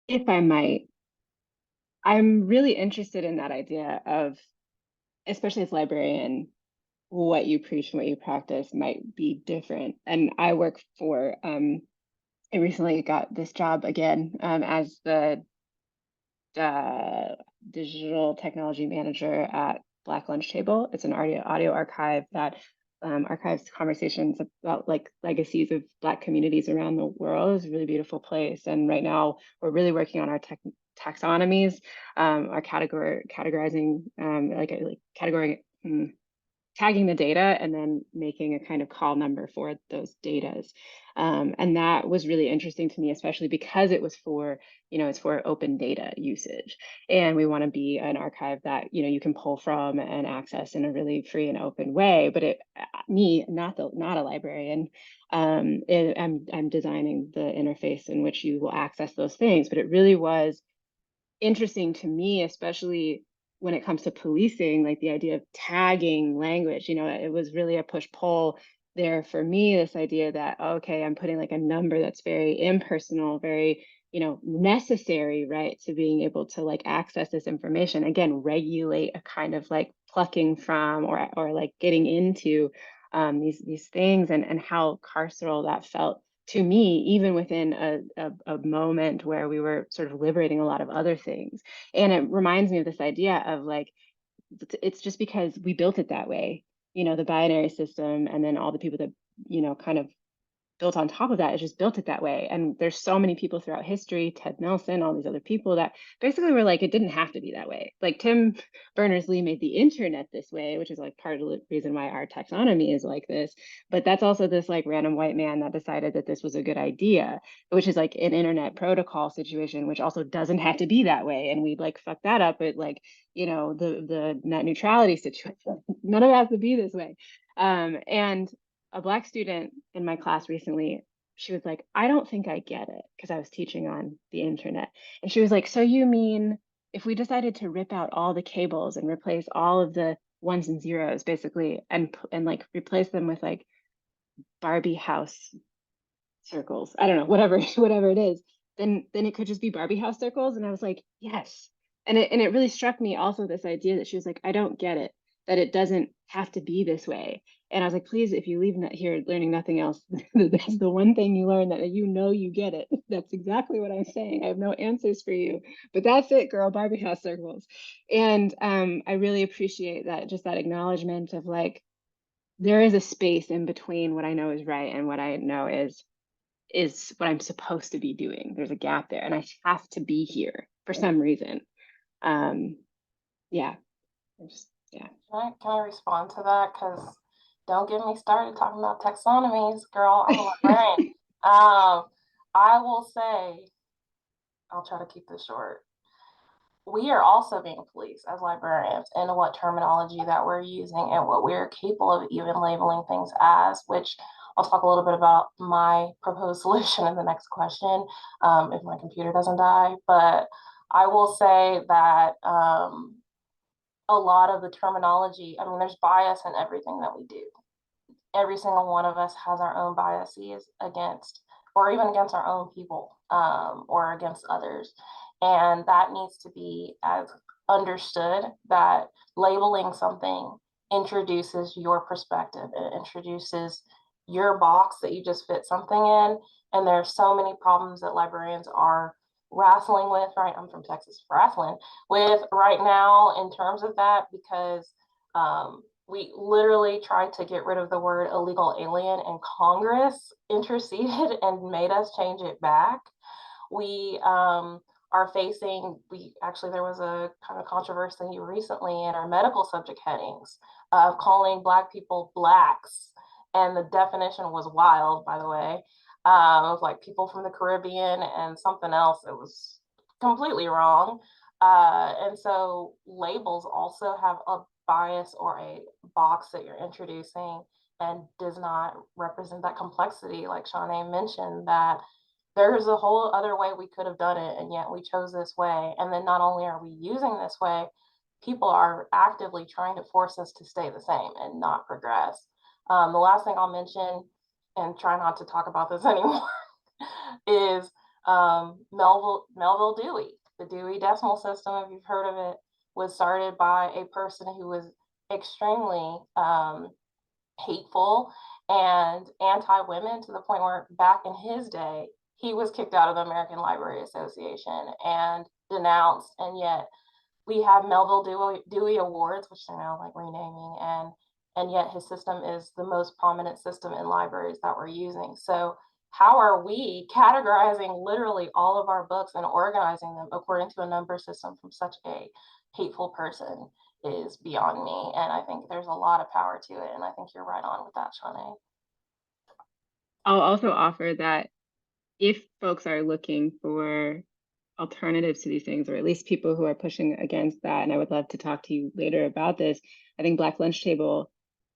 If I might, I'm really interested in that idea of, especially as a librarian, what you preach and what you practice might be different. And I work for, I recently got this job again as the digital technology manager at Black Lunch Table. It's an audio archive that archives conversations about like legacies of Black communities around the world. It's a really beautiful place. And right now we're really working on our taxonomies, or categorizing, tagging the data and then making a kind of call number for those datas. And that was really interesting to me, especially because it was for, it's for open data usage. And we want to be an archive that, you can pull from and access in a really free and open way. But me, not a librarian, I'm designing the interface in which you will access those things. But it really was interesting to me, especially when it comes to policing, like the idea of tagging language. It was really a push-pull there for me, this idea that, okay, I'm putting like a number that's very impersonal, very, necessary, right, to being able to like access this information, again, regulate a kind of like plucking from or like getting into these things, and how carceral that felt to me, even within a moment where we were sort of liberating a lot of other things. And it reminds me of this idea of like, it's just because we built it that way, the binary system, and then all the people that, kind of built on top of that, is just built it that way. And there's so many people throughout history, Ted Nelson, all these other people that basically were like, it didn't have to be that way. Like Tim Berners-Lee made the internet this way, which is like part of the reason why our taxonomy is like this. But that's also this like random white man that decided that this was a good idea, which is like an internet protocol situation, which also doesn't have to be that way. And we like fuck that up at like, the net neutrality situation. None of it has to be this way. And a Black student in my class recently, she was like, I don't think I get it, because I was teaching on the internet. And she was like, so you mean if we decided to rip out all the cables and replace all of the ones and zeros basically, and like replace them with like Barbie house circles, I don't know, whatever it is, then it could just be Barbie house circles? And I was like, yes. And it really struck me also, this idea that she was like, I don't get it, that it doesn't have to be this way. And I was like, please, if you leave here learning nothing else, that's the one thing you learn, that you get it. That's exactly what I'm saying. I have no answers for you, but that's it, girl, Barbie house circles. And I really appreciate that, just that acknowledgement of like, there is a space in between what I know is right and what I know is what I'm supposed to be doing. There's a gap there, and I have to be here for some reason. Yeah. Yeah. Can I respond to that? Because don't get me started talking about taxonomies, girl. I'm a librarian. I will say, I'll try to keep this short. We are also being policed as librarians in what terminology that we're using and what we're capable of even labeling things as, which I'll talk a little bit about my proposed solution in the next question, if my computer doesn't die. But I will say that a lot of the terminology, I mean, there's bias in everything that we do. Every single one of us has our own biases against, or even against our own people, or against others. And that needs to be as understood, that labeling something introduces your perspective. It introduces your box that you just fit something in. And there's so many problems that librarians are wrestling with, right? I'm from Texas, wrestling with right now in terms of that, because we literally tried to get rid of the word illegal alien, and Congress interceded and made us change it back. We are facing, there was a kind of controversy recently in our medical subject headings of calling Black people Blacks. And the definition was wild, by the way. It was like people from the Caribbean and something else. It was completely wrong. And so labels also have a bias or a box that you're introducing, and does not represent that complexity, like Shanae mentioned, that there's a whole other way we could have done it, and yet we chose this way. And then not only are we using this way, people are actively trying to force us to stay the same and not progress. The last thing I'll mention, and try not to talk about this anymore, is Melville Dewey. The Dewey Decimal System, if you've heard of it, was started by a person who was extremely hateful and anti-women, to the point where back in his day, he was kicked out of the American Library Association and denounced. And yet we have Melville Dewey Awards, which they're now like renaming, and yet his system is the most prominent system in libraries that we're using. So how are we categorizing literally all of our books and organizing them according to a number system from such a hateful person is beyond me. And I think there's a lot of power to it. And I think you're right on with that, Shanae. I'll also offer that if folks are looking for alternatives to these things, or at least people who are pushing against that, and I would love to talk to you later about this. I think Black Lunch Table,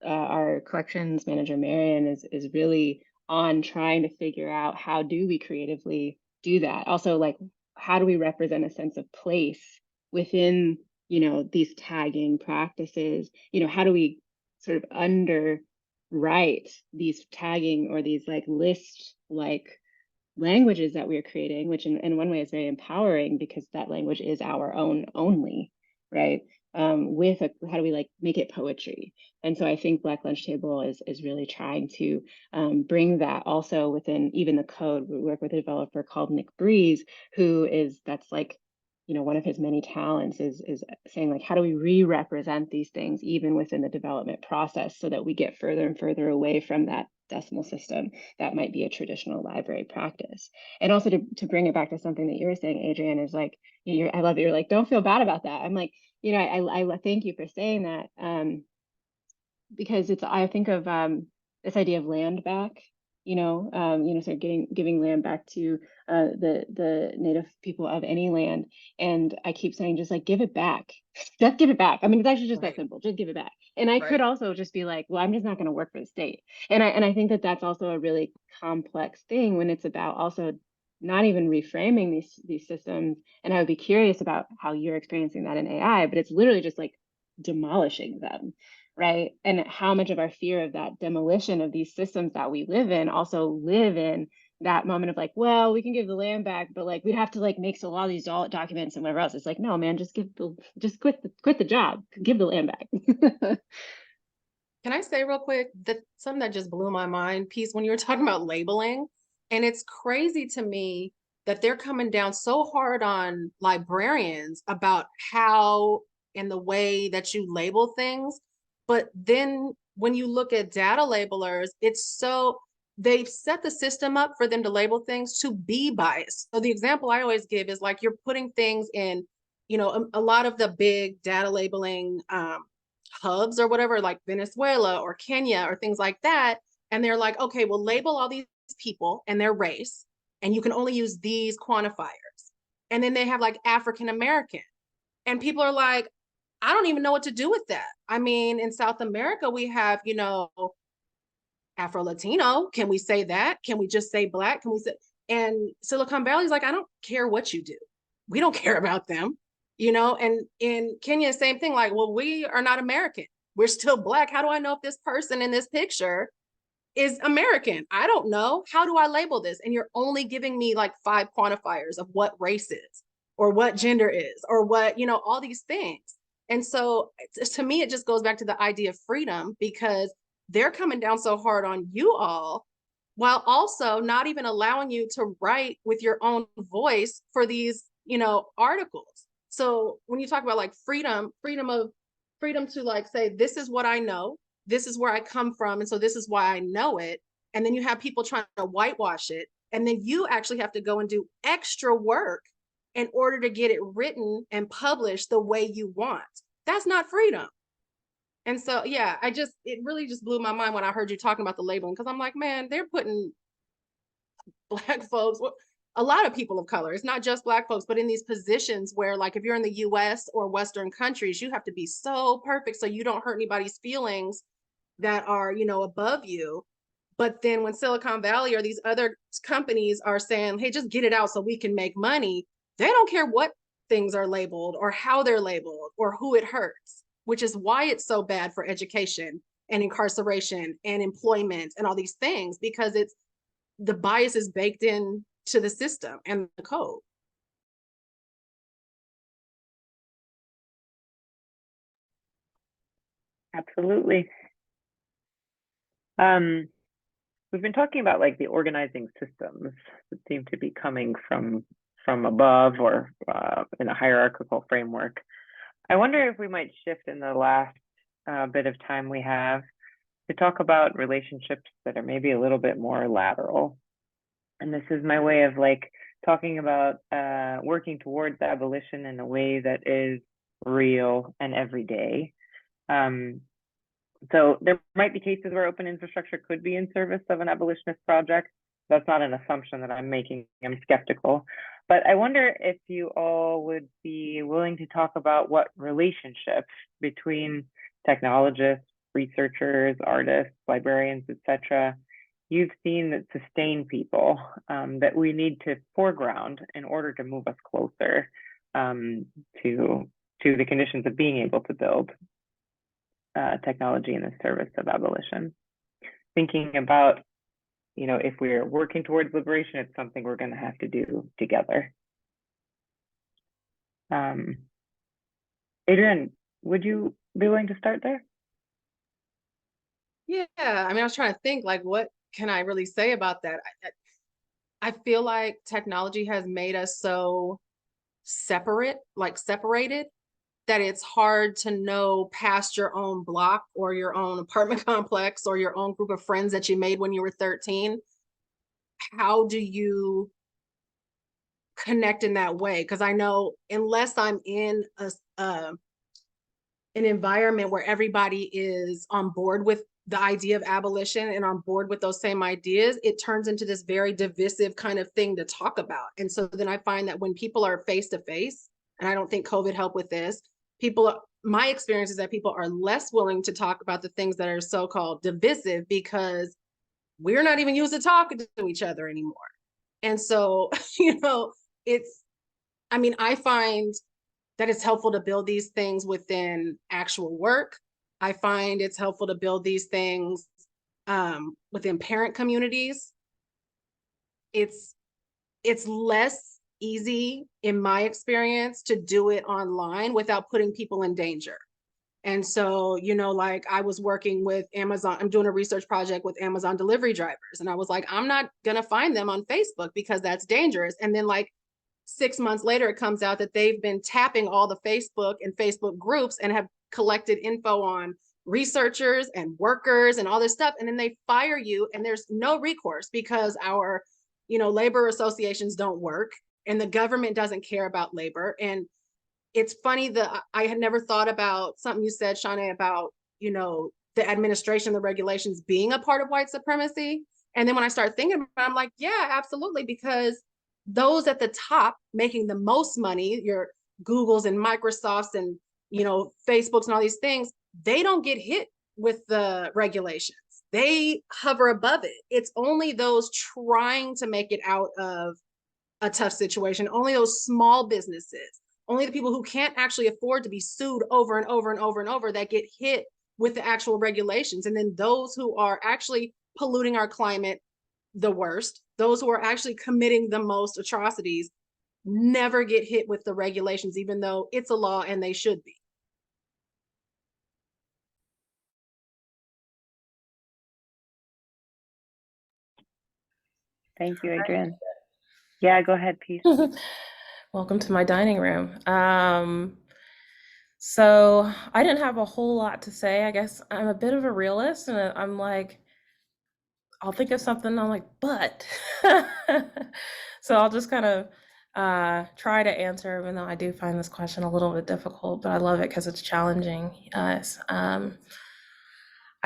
our collections manager, Marion, is really on trying to figure out how do we creatively do that. Also, like, how do we represent a sense of place within, you know, these tagging practices? You know, how do we sort of underwrite these tagging or these like list like languages that we're creating, which in one way is very empowering because that language is our own only, right? With how do we like make it poetry? And so I think Black Lunch Table is really trying to bring that also within even the code. We work with a developer called Nick Breeze, that's like, you know, one of his many talents is saying like, how do we re-represent these things even within the development process so that we get further and further away from that decimal system that might be a traditional library practice. And also to bring it back to something that you were saying, Adrian, is like, I love that you're like, don't feel bad about that. I'm like, you know, I thank you for saying that, because I think of this idea of land back, sort of giving land back to the native people of any land. And I keep saying, just like, give it back. Just give it back. I mean, it's actually just that simple. Just give it back. And I could also just be like, well, I'm just not going to work for the state. And I think that that's also a really complex thing when it's about also not even reframing these systems. And I would be curious about how you're experiencing that in AI, but it's literally just like demolishing them. Right. And how much of our fear of that demolition of these systems that we live in also live in that moment of like, well, we can give the land back, but like we'd have to like make a lot of these documents and whatever else. It's like, no, man, just quit the job, give the land back. Can I say real quick that something that just blew my mind, piece when you were talking about labeling, and it's crazy to me that they're coming down so hard on librarians about how and the way that you label things. But then when you look at data labelers, they've set the system up for them to label things to be biased. So the example I always give is like you're putting things in, you know, a lot of the big data labeling hubs or whatever, like Venezuela or Kenya or things like that. And they're like, okay, we'll label all these people and their race, and you can only use these quantifiers. And then they have like African American. And people are like, I don't even know what to do with that. I mean, in South America, we have, you know, Afro-Latino. Can we say that? Can we just say Black? Can we say, and Silicon Valley is like, I don't care what you do. We don't care about them, you know? And in Kenya, same thing, like, well, we are not American. We're still Black. How do I know if this person in this picture is American? I don't know. How do I label this? And you're only giving me like 5 quantifiers of what race is or what gender is or what, you know, all these things. And so to me, it just goes back to the idea of freedom, because they're coming down so hard on you all while also not even allowing you to write with your own voice for these, you know, articles. So when you talk about like freedom to like say, this is what I know, this is where I come from, and so this is why I know it. And then you have people trying to whitewash it. And then you actually have to go and do extra work in order to get it written and published the way you want. That's not freedom. And so, yeah, it really just blew my mind when I heard you talking about the labeling, because I'm like, man, they're putting Black folks, a lot of people of color, it's not just Black folks, but in these positions where, like, if you're in the US or Western countries, you have to be so perfect so you don't hurt anybody's feelings that are, you know, above you. But then when Silicon Valley or these other companies are saying, hey, just get it out so we can make money, they don't care what things are labeled or how they're labeled or who it hurts, which is why it's so bad for education and incarceration and employment and all these things, because the bias is baked in to the system and the code. Absolutely. We've been talking about like the organizing systems that seem to be coming from above or in a hierarchical framework. I wonder if we might shift in the last bit of time we have to talk about relationships that are maybe a little bit more lateral. And this is my way of like talking about working towards abolition in a way that is real and everyday. So there might be cases where open infrastructure could be in service of an abolitionist project. That's not an assumption that I'm making. I'm skeptical. But I wonder if you all would be willing to talk about what relationships between technologists, researchers, artists, librarians, etc., you've seen that sustain people, that we need to foreground in order to move us closer to the conditions of being able to build technology in the service of abolition. Thinking about, if we're working towards liberation, it's something we're going to have to do together. Adrian, would you be willing to start there? Yeah, I mean, I was trying to think, like, what can I really say about that? I feel like technology has made us so separated, that it's hard to know past your own block or your own apartment complex or your own group of friends that you made when you were 13. How do you connect in that way? Because I know unless I'm in an environment where everybody is on board with the idea of abolition and on board with those same ideas, it turns into this very divisive kind of thing to talk about. And so then I find that when people are face to face, and I don't think COVID helped with this, my experience is that people are less willing to talk about the things that are so-called divisive because we're not even used to talking to each other anymore. And so, I find that it's helpful to build these things within actual work. I find it's helpful to build these things within parent communities. It's less easy, in my experience, to do it online without putting people in danger. And so, like I was working with Amazon, I'm doing a research project with Amazon delivery drivers. And I was like, I'm not going to find them on Facebook because that's dangerous. And then like 6 months later, it comes out that they've been tapping all the Facebook and Facebook groups and have collected info on researchers and workers and all this stuff. And then they fire you and there's no recourse because our, labor associations don't work and the government doesn't care about labor. And it's funny that I had never thought about something you said, Shanae, about, the administration, the regulations being a part of white supremacy. And then when I start thinking about it, I'm like, yeah, absolutely. Because those at the top making the most money, your Googles and Microsofts and, Facebooks and all these things, they don't get hit with the regulations. They hover above it. It's only those trying to make it out of a tough situation, only those small businesses, only the people who can't actually afford to be sued over and over and over and over that get hit with the actual regulations. And then those who are actually polluting our climate the worst, those who are actually committing the most atrocities, never get hit with the regulations, even though it's a law and they should be. Thank you, Adrian. Yeah, go ahead, Peace. Welcome to my dining room. So I didn't have a whole lot to say. I guess I'm a bit of a realist and I'm like, I'll think of something, I'm like, but. So I'll just kind of try to answer, even though I do find this question a little bit difficult, but I love it because it's challenging us.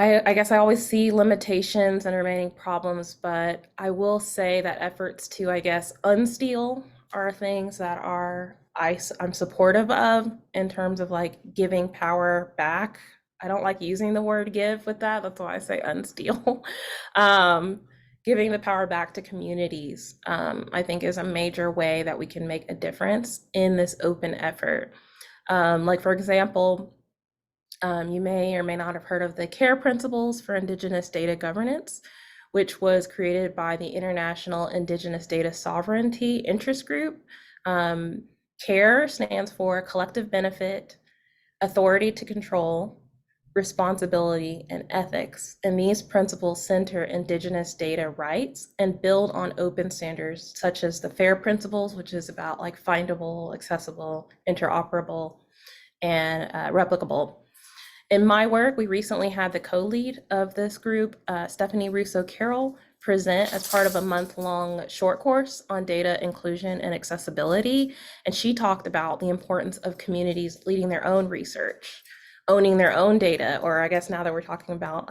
I guess I always see limitations and remaining problems, but I will say that efforts to, I guess, unsteal are things that I'm supportive of in terms of like giving power back. I don't like using the word give with that. That's why I say unsteal. Giving the power back to communities, I think is a major way that we can make a difference in this open effort. Like, for example, you may or may not have heard of the CARE Principles for Indigenous Data Governance, which was created by the International Indigenous Data Sovereignty Interest Group. CARE stands for Collective Benefit, Authority to Control, Responsibility, and Ethics. And these principles center Indigenous data rights and build on open standards such as the FAIR Principles, which is about like findable, accessible, interoperable, and replicable. In my work, we recently had the co-lead of this group, Stephanie Russo-Carroll, present as part of a month-long short course on data inclusion and accessibility. And she talked about the importance of communities leading their own research, owning their own data, or I guess now that we're talking about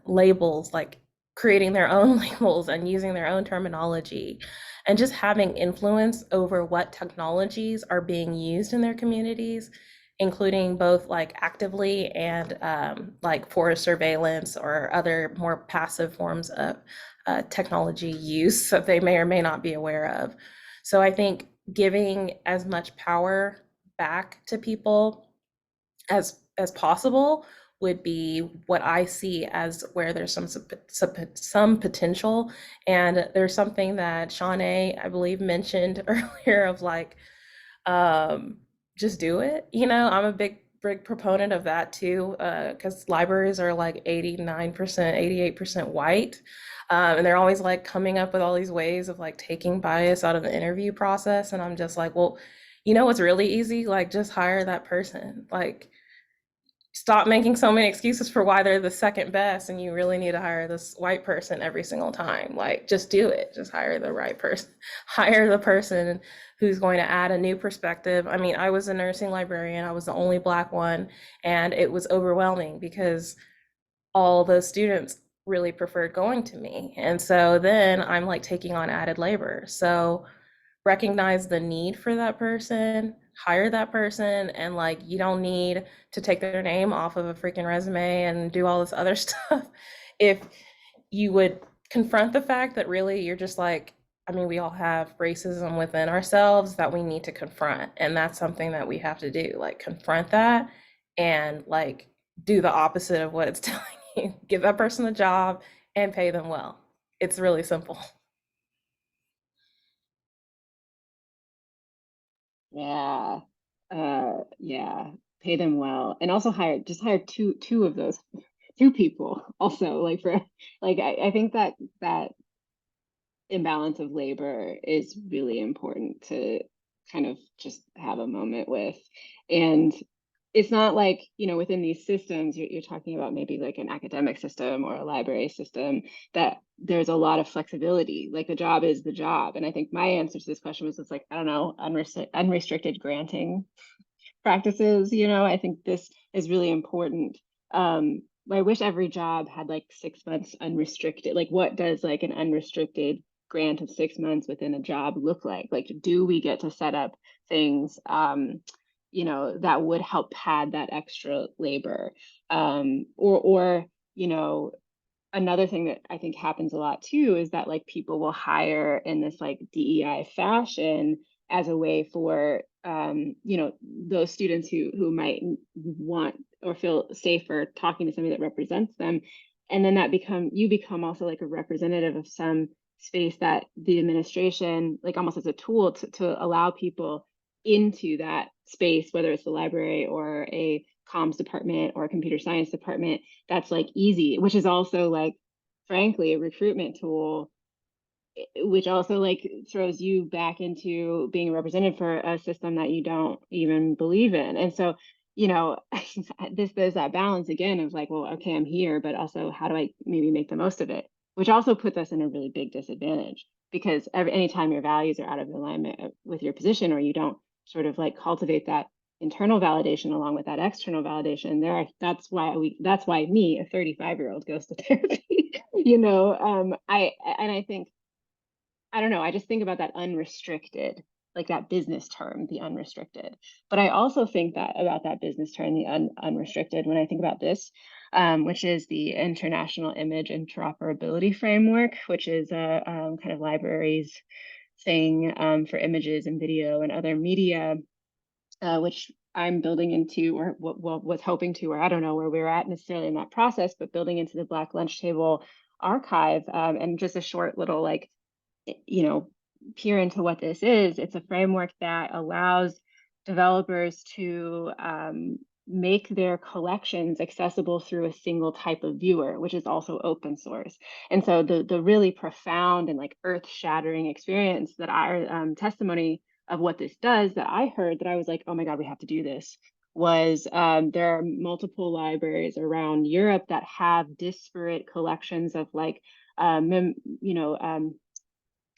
labels, like creating their own labels and using their own terminology, and just having influence over what technologies are being used in their communities, including both like actively and like for surveillance or other more passive forms of technology use that they may or may not be aware of. So I think giving as much power back to people as possible would be what I see as where there's some potential. And there's something that Shawnee, I believe, mentioned earlier of like, just do it. You know, I'm a big proponent of that too, because libraries are like 89%, 88% white. And they're always like coming up with all these ways of like taking bias out of the interview process. And I'm just like, well, you know what's really easy? Like just hire that person. Like stop making so many excuses for why they're the second best and you really need to hire this white person every single time. Like just do it. Just hire the right person. Hire the person who's going to add a new perspective. I mean, I was a nursing librarian. I was the only Black one, and it was overwhelming because all those students really preferred going to me. And so then I'm like taking on added labor. So recognize the need for that person, hire that person, and like you don't need to take their name off of a freaking resume and do all this other stuff. If you would confront the fact that really you're just like, I mean, we all have racism within ourselves that we need to confront, and that's something that we have to do, like confront that and like do the opposite of what it's telling you. Give that person a job and pay them well. It's really simple. Yeah. Yeah. Pay them well. And also hire two of those, two people also, like for like I think that imbalance of labor is really important to kind of just have a moment with. And it's not like, you know, within these systems, you're talking about maybe like an academic system or a library system, that there's a lot of flexibility. Like the job is the job. And I think my answer to this question was just like, I don't know, unrestricted granting practices. You know, I think this is really important. I wish every job had like 6 months unrestricted. Like what does like an unrestricted grant of 6 months within a job look like? Like, do we get to set up things you know, that would help pad that extra labor? Or, you know, another thing that I think happens a lot too is that like people will hire in this like DEI fashion as a way for you know, those students who might want or feel safer talking to somebody that represents them. And then that you become also like a representative of some space that the administration, like almost as a tool to allow people into that space, whether it's the library or a comms department or a computer science department, that's like easy, which is also like, frankly, a recruitment tool, which also like throws you back into being represented for a system that you don't even believe in. And so, you know, there's that balance again of like, well, okay, I'm here, but also how do I maybe make the most of it? Which also puts us in a really big disadvantage, because anytime your values are out of alignment with your position, or you don't sort of like cultivate that internal validation along with that external validation, that's why me, a 35-year-old, goes to therapy. You know, I think, I don't know, I just think about that unrestricted, like that business term, the unrestricted. But I also think that about that business term, the unrestricted, when I think about this, which is the International Image Interoperability Framework, which is a kind of libraries thing for images and video and other media, which I'm building into, or was hoping to, or I don't know where we're at necessarily in that process, but building into the Black Lunch Table archive. And just a short little, like, you know, peer into what this is. It's a framework that allows developers to make their collections accessible through a single type of viewer, which is also open source. And so the really profound and like earth-shattering experience that our testimony of what this does that I heard, that I was like, oh my God, we have to do this, was there are multiple libraries around Europe that have disparate collections of like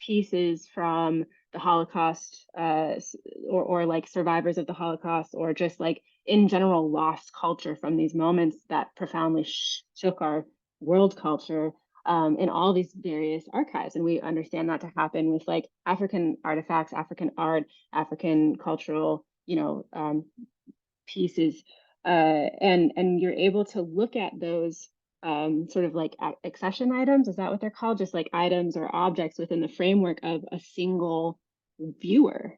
pieces from the Holocaust, or like survivors of the Holocaust, or just like in general lost culture from these moments that profoundly shook our world culture, in all these various archives. And we understand that to happen with like African artifacts, African art, African cultural, pieces, and you're able to look at those, sort of like accession items. Is that what they're called? Just like items or objects within the framework of a single viewer.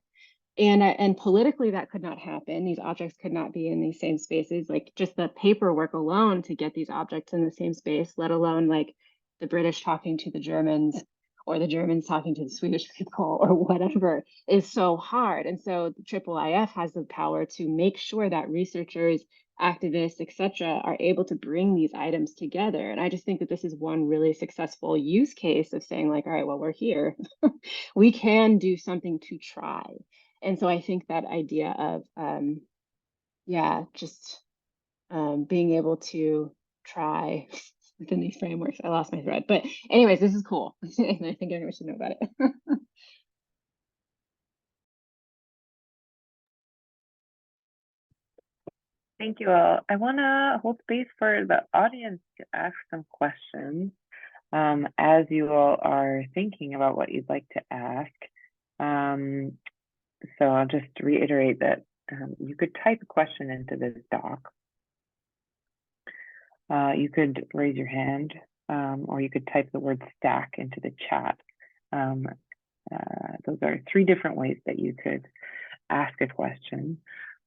And politically, that could not happen. These objects could not be in these same spaces. Like just the paperwork alone to get these objects in the same space, let alone like the British talking to the Germans, or the Germans talking to the Swedish people, or whatever, is so hard. And so the IIIF has the power to make sure that researchers, activists, etc., are able to bring these items together. And I just think that this is one really successful use case of saying like, all right, well, we're here. We can do something to try. And so I think that idea of, just being able to try within these frameworks. I lost my thread, but anyways, this is cool. And I think everyone should know about it. Thank you all. I want to hold space for the audience to ask some questions, as you all are thinking about what you'd like to ask. So I'll just reiterate that you could type a question into this doc. You could raise your hand, or you could type the word stack into the chat. Those are 3 different ways that you could ask a question.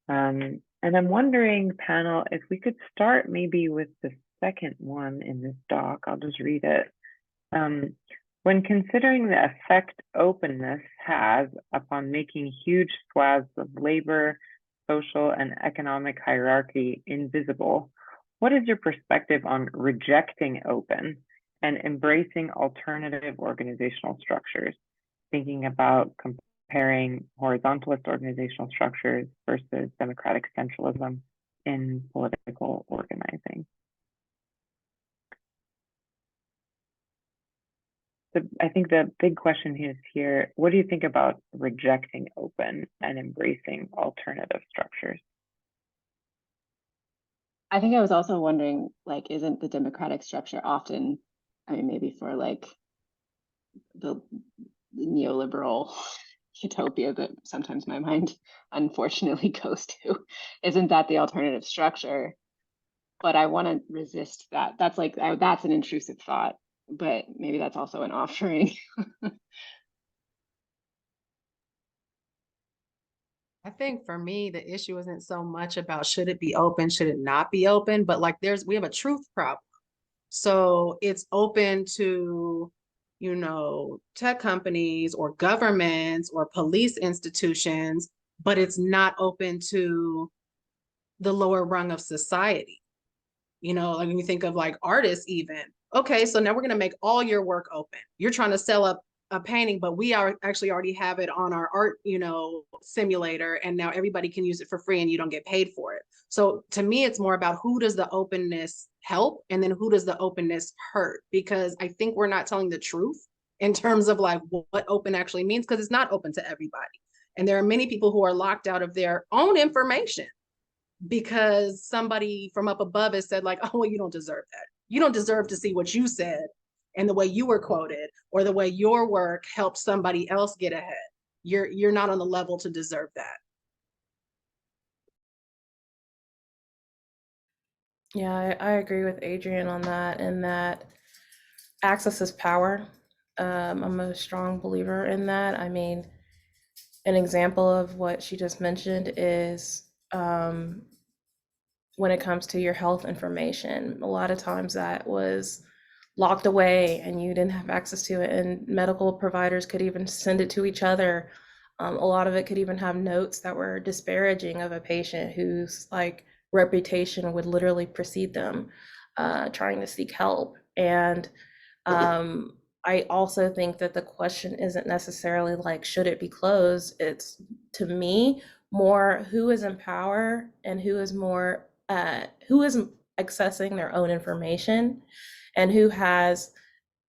And I'm wondering, panel, if we could start maybe with the second one in this doc. I'll just read it. When considering the effect openness has upon making huge swaths of labor, social, and economic hierarchy invisible, what is your perspective on rejecting open and embracing alternative organizational structures? Thinking about comparing horizontalist organizational structures versus democratic centralism in political organizing. I think the big question is here, what do you think about rejecting open and embracing alternative structures? I think I was also wondering, like, isn't the democratic structure often, I mean, maybe for like the neoliberal utopia that sometimes my mind unfortunately goes to, isn't that the alternative structure? But I want to resist that. That's like, that's an intrusive thought, but maybe that's also an offering. I think for me, the issue isn't so much about should it be open, should it not be open, but like we have a truth problem. So it's open to, tech companies or governments or police institutions, but it's not open to the lower rung of society. Like when you think of like artists even, okay, so now we're going to make all your work open. You're trying to sell up a painting, but we are actually already have it on our art, simulator, and now everybody can use it for free and you don't get paid for it. So to me, it's more about who does the openness help and then who does the openness hurt? Because I think we're not telling the truth in terms of like what open actually means, because it's not open to everybody. And there are many people who are locked out of their own information because somebody from up above has said like, oh, well, you don't deserve that. You don't deserve to see what you said and the way you were quoted or the way your work helped somebody else get ahead. You're not on the level to deserve that. Yeah, I agree with Adrian on that, and that access is power. I'm a strong believer in that. I mean, an example of what she just mentioned is when it comes to your health information, a lot of times that was locked away and you didn't have access to it, and medical providers could even send it to each other. A lot of it could even have notes that were disparaging of a patient whose like reputation would literally precede them trying to seek help. And I also think that the question isn't necessarily like, should it be closed? It's, to me, more who is in power and who is accessing their own information and who has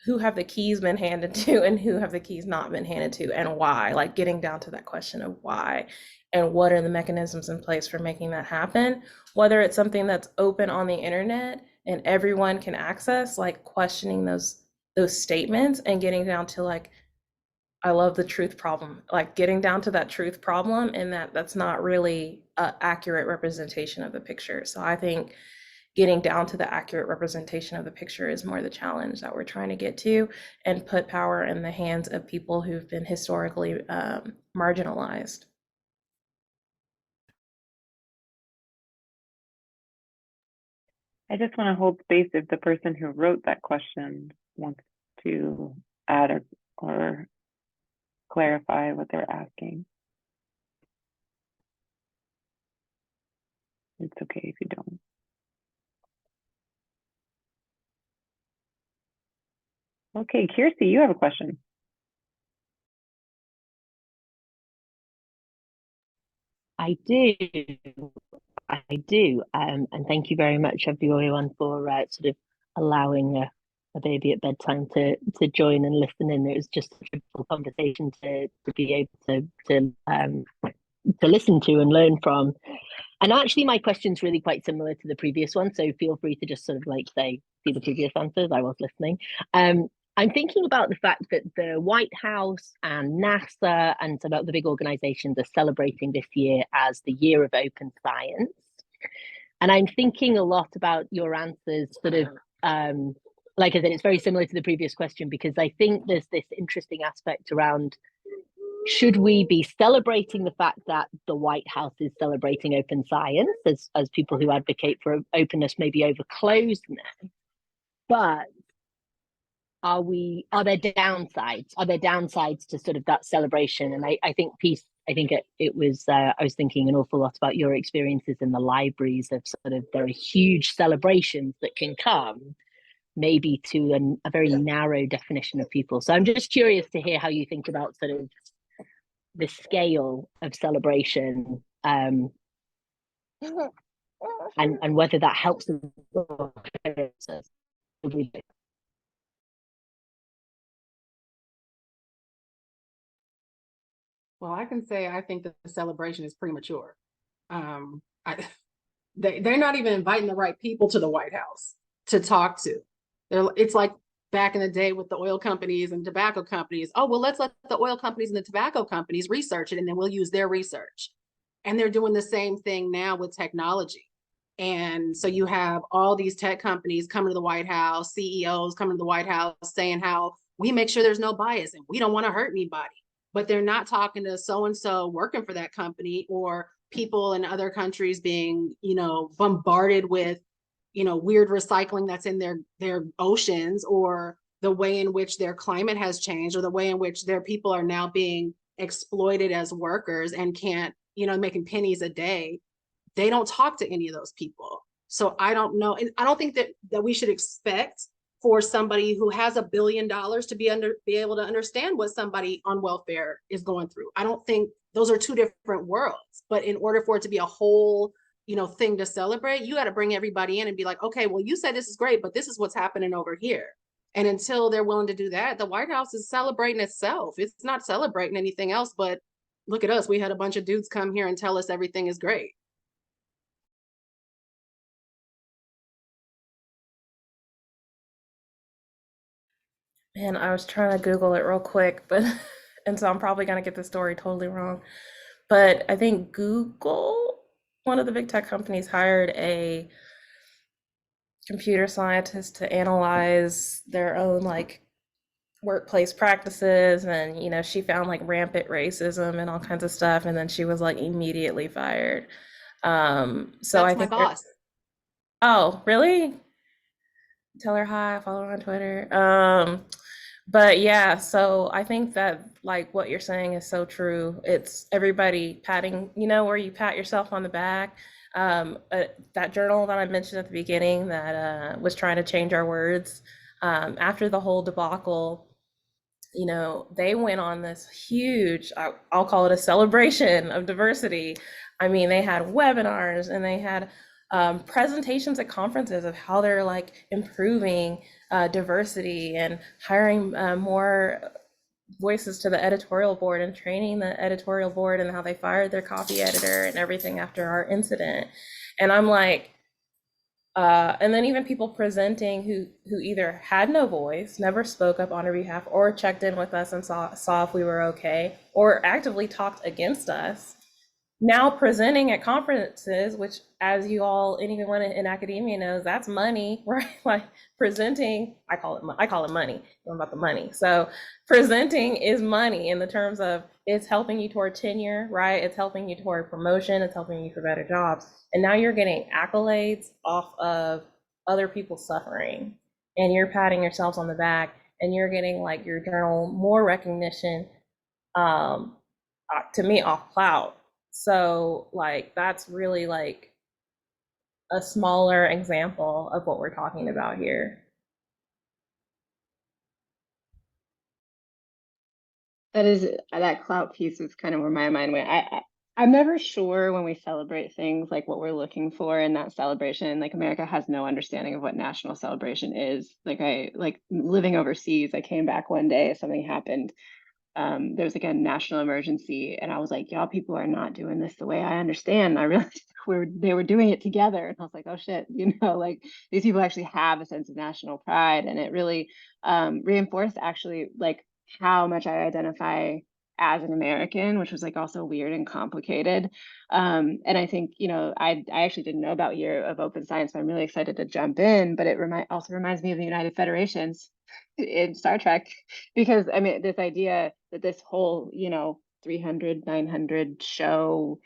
who have the keys been handed to and who have the keys not been handed to, and why, like getting down to that question of why and what are the mechanisms in place for making that happen, whether it's something that's open on the internet and everyone can access, like questioning those statements and getting down to like, I love the truth problem, like getting down to that truth problem, and that's not really an accurate representation of the picture. So I think getting down to the accurate representation of the picture is more the challenge that we're trying to get to, and put power in the hands of people who've been historically marginalized. I just want to hold space if the person who wrote that question wants to add or clarify what they're asking. It's okay if you don't. Okay, Kirsty, you have a question. I do. I do. And thank you very much, everyone, for sort of allowing a baby at bedtime to join and listen in. It was just a beautiful conversation to be able to listen to and learn from. And actually, my question's really quite similar to the previous one, so feel free to just sort of like say the previous answers. I was listening. I'm thinking about the fact that the White House and NASA and some of the big organizations are celebrating this year as the year of open science. And I'm thinking a lot about your answers, sort of, like I said, it's very similar to the previous question, because I think there's this interesting aspect around, should we be celebrating the fact that the White House is celebrating open science as people who advocate for openness maybe over closedness? But are there downsides? Are there downsides to sort of that celebration? And I think it was, I was thinking an awful lot about your experiences in the libraries of sort of very huge celebrations that can come maybe to a very narrow definition of people. So I'm just curious to hear how you think about sort of the scale of celebration, and whether that helps us. Well, I can say I think that the celebration is premature. They're not even inviting the right people to the White House to talk to. It's like back in the day with the oil companies and tobacco companies. Oh, well, let's let the oil companies and the tobacco companies research it, and then we'll use their research. And they're doing the same thing now with technology. And so you have all these tech companies coming to the White House, CEOs coming to the White House saying how we make sure there's no bias and we don't want to hurt anybody. But they're not talking to so-and-so working for that company, or people in other countries being, bombarded with, weird recycling that's in their oceans, or the way in which their climate has changed, or the way in which their people are now being exploited as workers and can't, making pennies a day. They don't talk to any of those people. So I don't know. And I don't think that we should expect for somebody who has $1 billion to be able to understand what somebody on welfare is going through. I don't think those are two different worlds. But in order for it to be a whole, thing to celebrate, you got to bring everybody in and be like, okay, well, you said this is great, but this is what's happening over here. And until they're willing to do that, the White House is celebrating itself. It's not celebrating anything else. But look at us. We had a bunch of dudes come here and tell us everything is great. And I was trying to Google it real quick, but and so I'm probably gonna get the story totally wrong. But I think Google, one of the big tech companies, hired a computer scientist to analyze their own like workplace practices, and she found like rampant racism and all kinds of stuff, and then she was like immediately fired. So That's I my think boss. oh, really? Tell her hi, follow her on Twitter. But yeah, so I think that like what you're saying is so true. It's everybody patting, where you pat yourself on the back. That journal that I mentioned at the beginning that was trying to change our words, after the whole debacle, they went on this huge, I'll call it a celebration of diversity. I mean, they had webinars and they had presentations at conferences of how they're like improving diversity and hiring more voices to the editorial board and training the editorial board and how they fired their copy editor and everything after our incident. And I'm like, and then even people presenting who either had no voice, never spoke up on our behalf, or checked in with us and saw if we were okay, or actively talked against us, now presenting at conferences, which, as you all, anyone in academia knows, that's money, right? Like presenting, I call it money. I'm about the money. So presenting is money in the terms of it's helping you toward tenure, right? It's helping you toward promotion. It's helping you for better jobs. And now you're getting accolades off of other people's suffering, and you're patting yourselves on the back, and you're getting like your journal more recognition, to me, off clout. So like that's really like a smaller example of what we're talking about here. That clout piece is kind of where my mind went. I'm never sure when we celebrate things like what we're looking for in that celebration. Like America has no understanding of what national celebration is. Like living overseas, I came back one day, something happened. There was like a national emergency, and I was like, y'all people are not doing this the way I understand. I realized they were doing it together, and I was like, oh shit, like these people actually have a sense of national pride, and it really reinforced actually like how much I identify as an American, which was like also weird and complicated. And I think, I actually didn't know about Year of Open Science, but I'm really excited to jump in, but it also reminds me of the United Federations in Star Trek, because I mean, this idea that this whole, 300, 900 show,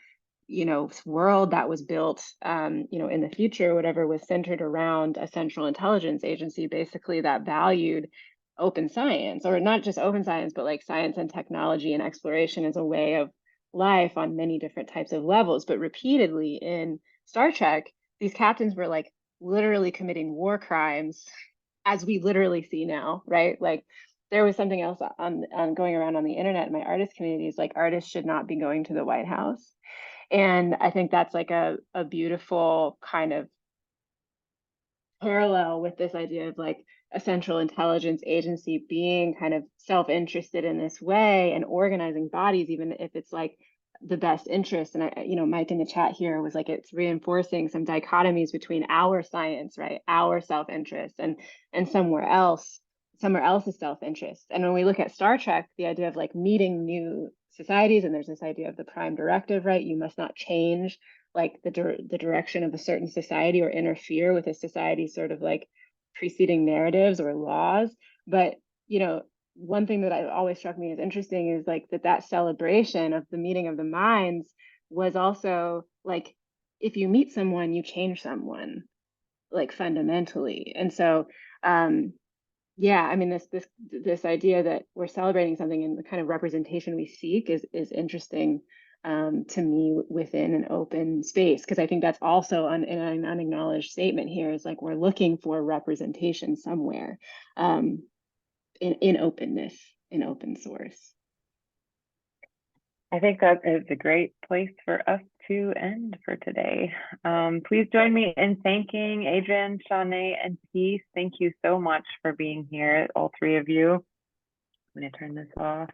world that was built, in the future, whatever, was centered around a central intelligence agency, basically, that valued open science, or not just open science, but like science and technology and exploration as a way of life on many different types of levels. But repeatedly in Star Trek, these captains were like literally committing war crimes, as we literally see now, right? Like there was something else on going around on the internet in my artist communities, like artists should not be going to the White House. And I think that's like a beautiful kind of parallel with this idea of like a central intelligence agency being kind of self-interested in this way and organizing bodies, even if it's like the best interest. And Mike in the chat here was like, it's reinforcing some dichotomies between our science, right? Our self-interest and somewhere else's self-interest. And when we look at Star Trek, the idea of like meeting new societies, and there's this idea of the prime directive, right? You must not change like the direction of a certain society or interfere with a society's sort of like preceding narratives or laws. But one thing that always struck me as interesting is like that celebration of the meeting of the minds was also like, if you meet someone, you change someone, like fundamentally. And so yeah, I mean, this idea that we're celebrating something and the kind of representation we seek is interesting to me within an open space, because I think that's also an unacknowledged statement here, is like we're looking for representation somewhere in openness, in open source. I think that is a great place for us to end for today. Please join me in thanking Adrian, Shanae, and Peace. Thank you so much for being here, all three of you. I'm going to turn this off.